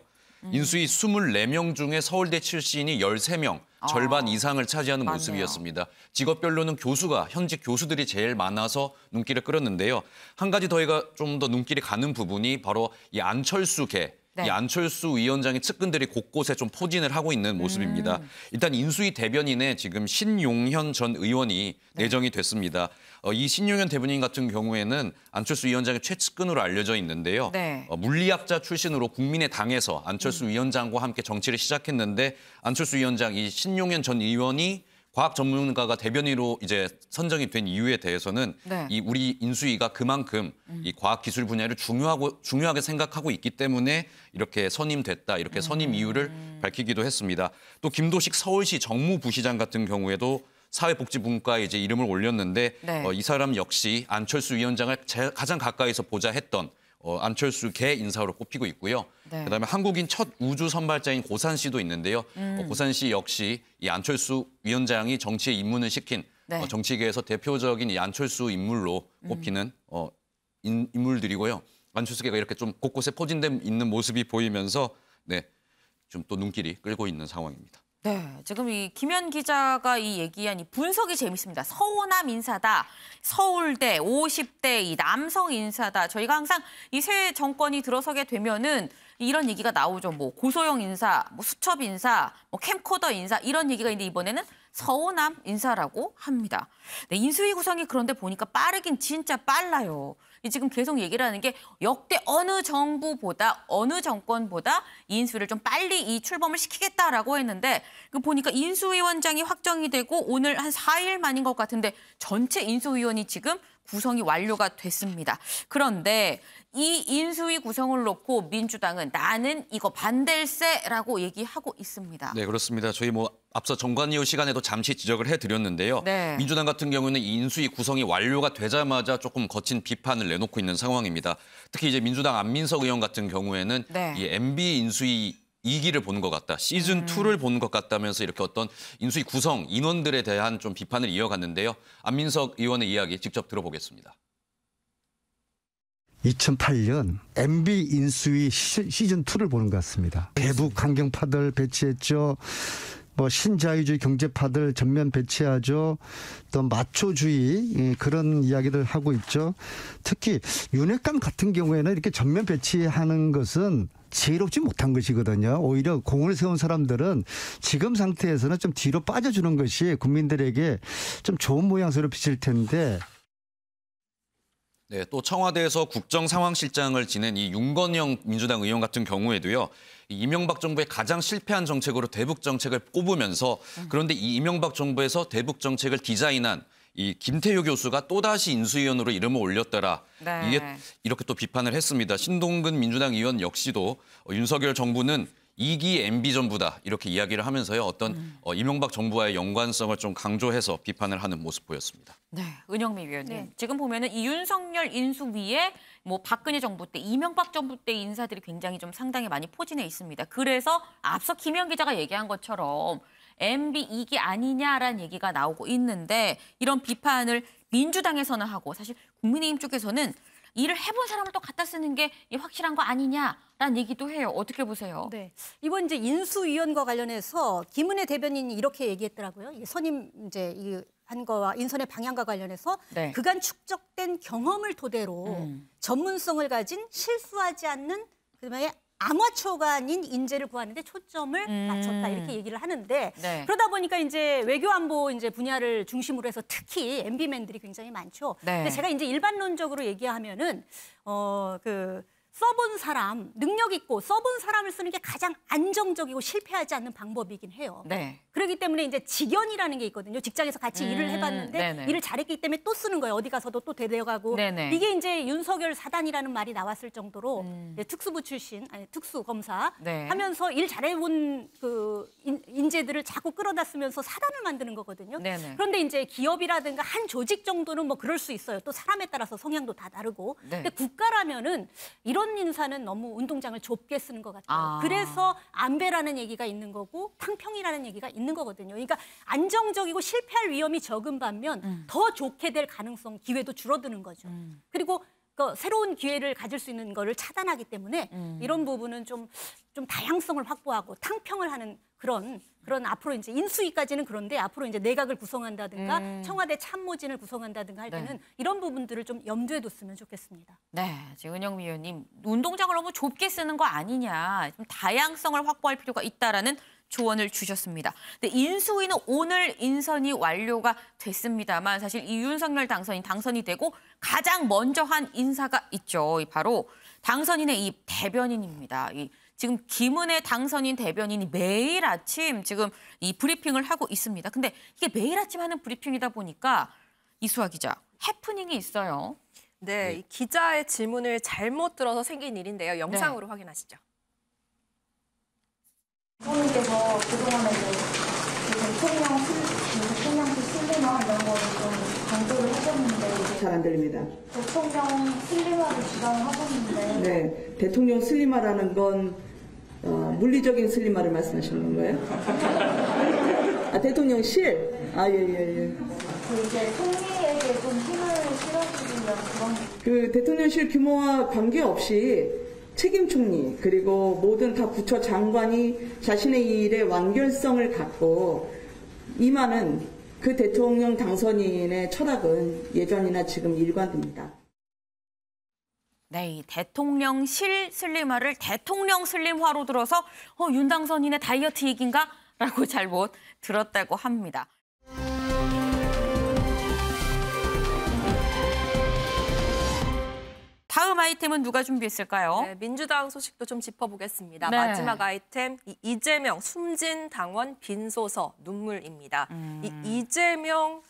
인수위 24명 중에 서울대 출신이 13명, 절반 이상을 차지하는 맞네요. 모습이었습니다. 직업별로는 교수가, 현직 교수들이 제일 많아서 눈길을 끌었는데요. 한 가지 더희가 좀 더 눈길이 가는 부분이 바로 이 안철수계, 네. 이 안철수 위원장의 측근들이 곳곳에 좀 포진을 하고 있는 모습입니다. 일단 인수위 대변인에 지금 신용현 전 의원이 내정이 됐습니다. 이 신용현 대변인 같은 경우에는 안철수 위원장의 최측근으로 알려져 있는데요. 네. 물리학자 출신으로 국민의당에서 안철수 위원장과 함께 정치를 시작했는데 안철수 위원장, 이 신용현 전 의원이 과학 전문가가 대변인으로 이제 선정이 된 이유에 대해서는 네. 이 우리 인수위가 그만큼 이 과학 기술 분야를 중요하게 생각하고 있기 때문에 이렇게 선임됐다. 이렇게 선임 이유를 밝히기도 했습니다. 또 김도식 서울시 정무부시장 같은 경우에도 사회복지분과에 이제 이름을 올렸는데 네. 이 사람 역시 안철수 위원장을 가장 가까이서 보자 했던 안철수계 인사로 꼽히고 있고요. 네. 그다음에 한국인 첫 우주 선발자인 고산 씨도 있는데요. 고산 씨 역시 이 안철수 위원장이 정치에 입문을 시킨 네. 정치계에서 대표적인 이 안철수 인물로 꼽히는 인물들이고요. 안철수계가 이렇게 좀 곳곳에 포진돼 있는 모습이 보이면서 좀 또 눈길이 끌고 있는 상황입니다. 네, 지금 이 김현 기자가 이 얘기한 이 분석이 재밌습니다. 서호남 인사다, 서울대 50대 이 남성 인사다. 저희가 항상 이 새 정권이 들어서게 되면은 이런 얘기가 나오죠. 뭐 고소영 인사, 뭐 수첩 인사, 뭐 캠코더 인사 이런 얘기가 있는데 이번에는 서호남 인사라고 합니다. 네, 인수위 구성이 그런데 보니까 빠르긴 진짜 빨라요. 지금 계속 얘기를 하는 게 역대 어느 정부보다 어느 정권보다 인수위를 좀 빨리 이 출범을 시키겠다라고 했는데 보니까 인수위원장이 확정이 되고 오늘 한 4일 만인 것 같은데 전체 인수위원이 지금 구성이 완료가 됐습니다. 그런데 이 인수위 구성을 놓고 민주당은 나는 이거 반댈세라고 얘기하고 있습니다. 네, 그렇습니다. 저희 앞서 정관이후 시간에도 잠시 지적을 해드렸는데요. 네. 민주당 같은 경우는 이 인수위 구성이 완료가 되자마자 조금 거친 비판을 내놓고 있는 상황입니다. 특히 이제 민주당 안민석 의원 같은 경우에는 네. 이 MB 인수위 2기를 보는 것 같다, 시즌 2를 보는 것 같다면서 이렇게 어떤 인수위 구성 인원들에 대한 좀 비판을 이어갔는데요. 안민석 의원의 이야기 직접 들어보겠습니다. 2008년 MB 인수위 시즌2를 보는 것 같습니다. 대북 환경파들 배치했죠. 신자유주의 경제파들 전면 배치하죠. 또 마초주의 그런 이야기를 하고 있죠. 특히 윤핵관 같은 경우에는 이렇게 전면 배치하는 것은 지혜롭지 못한 것이거든요. 오히려 공을 세운 사람들은 지금 상태에서는 좀 뒤로 빠져주는 것이 국민들에게 좀 좋은 모양새로 비칠 텐데. 네, 또 청와대에서 국정상황실장을 지낸 이 윤건영 민주당 의원 같은 경우에도요. 이명박 정부의 가장 실패한 정책으로 대북 정책을 꼽으면서 그런데 이 이명박 정부에서 대북 정책을 디자인한 이 김태효 교수가 또다시 인수위원으로 이름을 올렸더라. 네. 이게 이렇게 또 비판을 했습니다. 신동근 민주당 의원 역시도 윤석열 정부는 2기 MB 정부다 이렇게 이야기를 하면서요. 어떤 이명박 정부와의 연관성을 좀 강조해서 비판을 하는 모습 보였습니다. 네, 은영미 위원님. 네. 지금 보면은 이 윤석열 인수위에 박근혜 정부 때, 이명박 정부 때 인사들이 굉장히 좀 상당히 많이 포진해 있습니다. 그래서 앞서 김현 기자가 얘기한 것처럼 MB 2기 아니냐라는 얘기가 나오고 있는데 이런 비판을 민주당에서는 하고 사실 국민의힘 쪽에서는 일을 해본 사람을 또 갖다 쓰는 게 확실한 거 아니냐라는 얘기도 해요. 어떻게 보세요? 네, 이번 이제 인수위원과 관련해서 김은혜 대변인이 이렇게 얘기했더라고요. 이 선임 이제 한 거와 인선의 방향과 관련해서 네. 그간 축적된 경험을 토대로 전문성을 가진 실수하지 않는 그다음에 아마추어가 아닌 인재를 구하는데 초점을 맞췄다 이렇게 얘기를 하는데 네. 그러다 보니까 이제 외교안보 이제 분야를 중심으로 해서 특히 MB맨들이 굉장히 많죠. 네. 근데 제가 이제 일반론적으로 얘기하면은 써본 사람, 능력 있고 써본 사람을 쓰는 게 가장 안정적이고 실패하지 않는 방법이긴 해요. 네. 그렇기 때문에 이제 직연이라는 게 있거든요. 직장에서 같이 일을 해봤는데 네네. 일을 잘했기 때문에 또 쓰는 거예요. 어디 가서도 또 대대어가고. 네네. 이게 이제 윤석열 사단이라는 말이 나왔을 정도로 이제 특수부 출신, 아니 특수검사 네. 하면서 일 잘해본 그 인재들을 자꾸 끌어다 쓰면서 사단을 만드는 거거든요. 네네. 그런데 이제 기업이라든가 한 조직 정도는 뭐 그럴 수 있어요. 또 사람에 따라서 성향도 다 다르고. 네. 근데 국가라면은 이런 인사는 너무 운동장을 좁게 쓰는 것 같아요. 그래서 안배라는 얘기가 있는 거고 탕평이라는 얘기가 있는 거거든요. 그러니까 안정적이고 실패할 위험이 적은 반면 더 좋게 될 가능성, 기회도 줄어드는 거죠. 그리고 그 새로운 기회를 가질 수 있는 거를 차단하기 때문에 이런 부분은 좀 다양성을 확보하고 탕평을 하는 그런 앞으로 이제 인수위까지는 그런데 앞으로 이제 내각을 구성한다든가 청와대 참모진을 구성한다든가 할 때는 네. 이런 부분들을 좀 염두에 뒀으면 좋겠습니다. 네, 지금 은영미 의원님 운동장을 너무 좁게 쓰는 거 아니냐, 좀 다양성을 확보할 필요가 있다라는 조언을 주셨습니다. 근데 인수위는 오늘 인선이 완료가 됐습니다만 사실 이 윤석열 당선이 되고 가장 먼저 한 인사가 있죠. 바로 당선인의 이 대변인입니다. 지금 김은혜 당선인 대변인이 매일 아침 지금 이 브리핑을 하고 있습니다. 근데 이게 매일 아침 하는 브리핑이다 보니까 이수아 기자, 해프닝이 있어요. 네, 이 기자의 질문을 잘못 들어서 생긴 일인데요. 영상으로 확인하시죠. 부모님께서 그동안에 대통령실 슬림화 이런 거를 좀 강조를 하셨는데 잘 안 들립니다. 대통령 슬림화를 주장을 하셨는데 네, 대통령 슬림화라는 건 물리적인 슬림화를 말씀하시는 건가요? 아, 대통령실? 아, 예. 그 이제 총리에게 좀 힘을 실어주시면 그런 그 대통령실 규모와 관계없이 책임 총리 그리고 모든 각 부처 장관이 자신의 일의 완결성을 갖고 임하는 그 대통령 당선인의 철학은 예전이나 지금 일관됩니다. 네, 이 대통령실 슬림화를 대통령 슬림화로 들어서 윤 당선인의 다이어트 얘기인가? 라고 잘못 들었다고 합니다. 다음 아이템은 누가 준비했을까요? 네, 민주당 소식도 좀 짚어보겠습니다. 네. 마지막 아이템, 이재명 숨진 당원 빈소서 눈물입니다. 이재명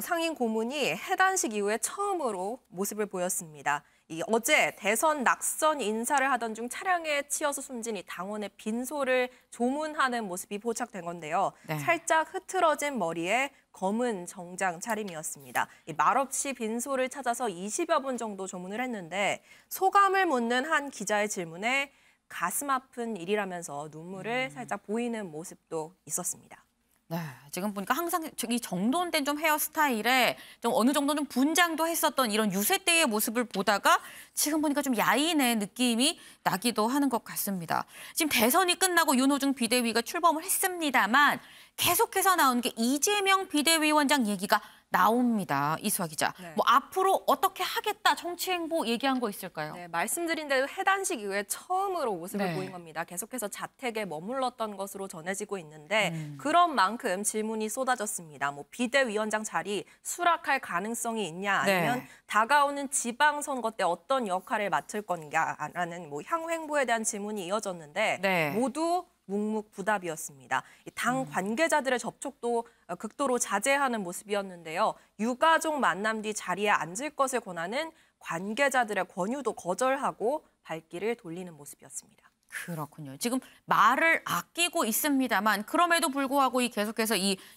상임 고문이 해단식 이후에 처음으로 모습을 보였습니다. 어제 대선 낙선 인사를 하던 중 차량에 치여서 숨진 이 당원의 빈소를 조문하는 모습이 포착된 건데요. 네. 살짝 흐트러진 머리에 검은 정장 차림이었습니다. 말없이 빈소를 찾아서 20여 분 정도 조문을 했는데 소감을 묻는 한 기자의 질문에 가슴 아픈 일이라면서 눈물을 살짝 보이는 모습도 있었습니다. 네, 지금 보니까 항상 이 정돈된 좀 헤어스타일에 좀 어느 정도 좀 분장도 했었던 이런 유세 때의 모습을 보다가 지금 보니까 좀 야인의 느낌이 나기도 하는 것 같습니다. 지금 대선이 끝나고 윤호중 비대위가 출범을 했습니다만 계속해서 나오는 게 이재명 비대위원장 얘기가 나옵니다. 이수아 기자. 네. 뭐 앞으로 어떻게 하겠다 정치행보 얘기한 거 있을까요? 네, 말씀드린 대로 해단식 이후에 처음으로 모습을 네. 보인 겁니다. 계속해서 자택에 머물렀던 것으로 전해지고 있는데 그런 만큼 질문이 쏟아졌습니다. 뭐 비대위원장 자리 수락할 가능성이 있냐 아니면 네. 다가오는 지방선거 때 어떤 역할을 맡을 건가라는 뭐 향후 행보에 대한 질문이 이어졌는데 네. 모두 묵묵부답이었습니다. 당 관계자들의 접촉도 극도로 자제하는 모습이었는데요. 유가족 만남 뒤 자리에 앉을 것을 권하는 관계자들의 권유도 거절하고 발길을 돌리는 모습이었습니다. 그렇군요. 지금 말을 아끼고 있습니다만 그럼에도 불구하고 계속해서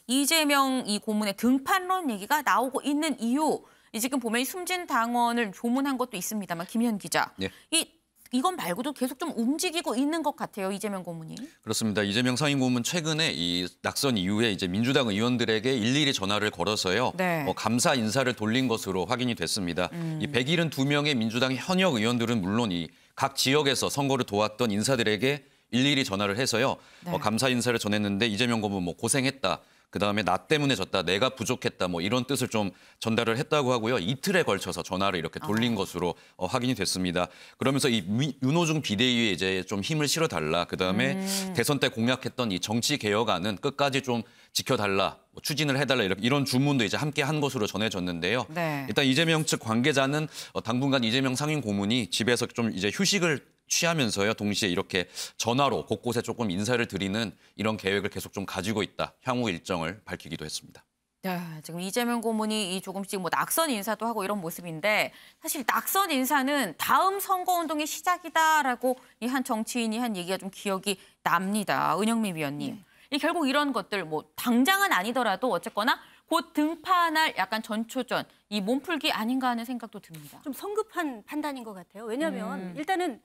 이재명 고문의 등판론 얘기가 나오고 있는 이유, 지금 보면 숨진 당원을 조문한 것도 있습니다만 김현 기자, 네. 이 이건 말고도 계속 좀 움직이고 있는 것 같아요. 이재명 고문이. 그렇습니다. 이재명 상임고문 최근에 이 낙선 이후에 이제 민주당 의원들에게 일일이 전화를 걸어서요. 네. 감사 인사를 돌린 것으로 확인이 됐습니다. 이 172명의 민주당 현역 의원들은 물론 이 각 지역에서 선거를 도왔던 인사들에게 일일이 전화를 해서요. 네. 감사 인사를 전했는데 이재명 고문 뭐 고생했다. 그다음에 나 때문에 졌다. 내가 부족했다. 뭐 이런 뜻을 좀 전달을 했다고 하고요. 이틀에 걸쳐서 전화를 이렇게 돌린 것으로 확인이 됐습니다. 그러면서 이 윤호중 비대위에 이제 좀 힘을 실어달라. 그다음에 대선 때 공약했던 이 정치 개혁안은 끝까지 좀 지켜달라. 뭐 추진을 해달라. 이런 주문도 이제 함께 한 것으로 전해졌는데요. 네. 일단 이재명 측 관계자는 당분간 이재명 상임 고문이 집에서 좀 이제 휴식을 취하면서요. 동시에 이렇게 전화로 곳곳에 조금 인사를 드리는 이런 계획을 계속 좀 가지고 있다. 향후 일정을 밝히기도 했습니다. 네, 지금 이재명 고문이 조금씩 뭐 낙선 인사도 하고 이런 모습인데 사실 낙선 인사는 다음 선거운동의 시작이다라고 이 한 정치인이 한 얘기가 좀 기억이 납니다. 은영미 위원님. 결국 이런 것들 뭐 당장은 아니더라도 어쨌거나 곧 등판할 약간 전초전, 이 몸풀기 아닌가 하는 생각도 듭니다. 좀 성급한 판단인 것 같아요. 왜냐하면 일단은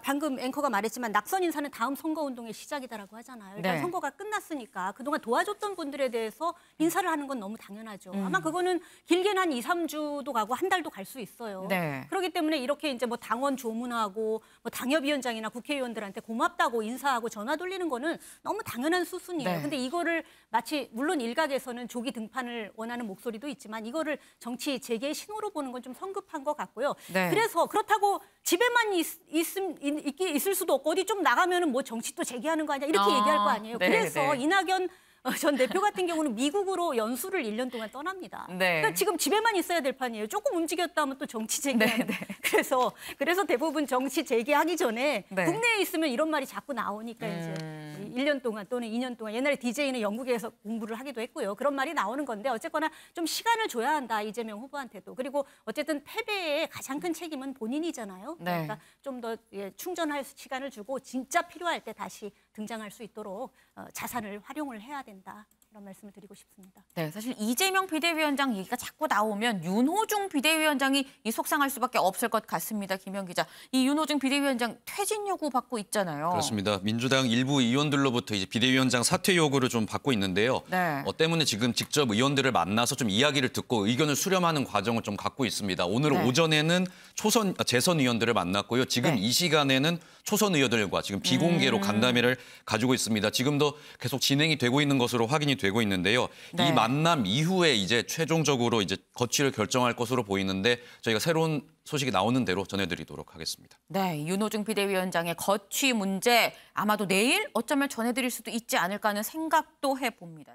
방금 앵커가 말했지만 낙선 인사는 다음 선거운동의 시작이다라고 하잖아요. 일단 네. 선거가 끝났으니까 그동안 도와줬던 분들에 대해서 인사를 하는 건 너무 당연하죠. 아마 그거는 길게는 한 2, 3주도 가고 한 달도 갈 수 있어요. 네. 그렇기 때문에 이렇게 이제 뭐 당원 조문하고 뭐 당협위원장이나 국회의원들한테 고맙다고 인사하고 전화 돌리는 거는 너무 당연한 수순이에요. 네. 근데 이거를 마치 물론 일각에서는 조기 등판을 원하는 목소리도 있지만 이거를 정치 재개의 신호로 보는 건 좀 성급한 것 같고요. 네. 그래서 그렇다고 집에만 있을 수도 없고 어디 좀 나가면은 뭐 정치 또 재개하는 거 아니야 이렇게 얘기할 거 아니에요. 네, 그래서 네. 이낙연 전 대표 같은 경우는 미국으로 연수를 1년 동안 떠납니다. 네. 그러니까 지금 집에만 있어야 될 판이에요. 조금 움직였다 하면 또 정치 재개하는. 네, 네. 그래서 대부분 정치 재개하기 전에 네. 국내에 있으면 이런 말이 자꾸 나오니까 이제 1년 동안 또는 2년 동안 옛날에 DJ는 영국에서 공부를 하기도 했고요. 그런 말이 나오는 건데 어쨌거나 좀 시간을 줘야 한다. 이재명 후보한테도. 그리고 어쨌든 패배의 가장 큰 책임은 본인이잖아요. 네. 그러니까 좀 더 충전할 시간을 주고 진짜 필요할 때 다시 등장할 수 있도록 자산을 활용을 해야 된다. 이런 말씀을 드리고 싶습니다. 네, 사실 이재명 비대위원장 얘기가 자꾸 나오면 윤호중 비대위원장이 속상할 수밖에 없을 것 같습니다. 김현 기자. 이 윤호중 비대위원장 퇴진 요구 받고 있잖아요. 그렇습니다. 민주당 일부 의원들로부터 이제 비대위원장 사퇴 요구를 좀 받고 있는데요. 네. 때문에 지금 직접 의원들을 만나서 좀 이야기를 듣고 의견을 수렴하는 과정을 좀 갖고 있습니다. 오늘 네. 오전에는 재선 의원들을 만났고요. 지금 네. 이 시간에는 초선 의원들과 지금 비공개로 간담회를 가지고 있습니다. 지금도 계속 진행이 되고 있는 것으로 확인이 되고 있는데요. 네. 이 만남 이후에 이제 최종적으로 이제 거취를 결정할 것으로 보이는데 저희가 새로운 소식이 나오는 대로 전해드리도록 하겠습니다. 네, 윤호중 비대위원장의 거취 문제 아마도 내일 어쩌면 전해드릴 수도 있지 않을까 하는 생각도 해봅니다.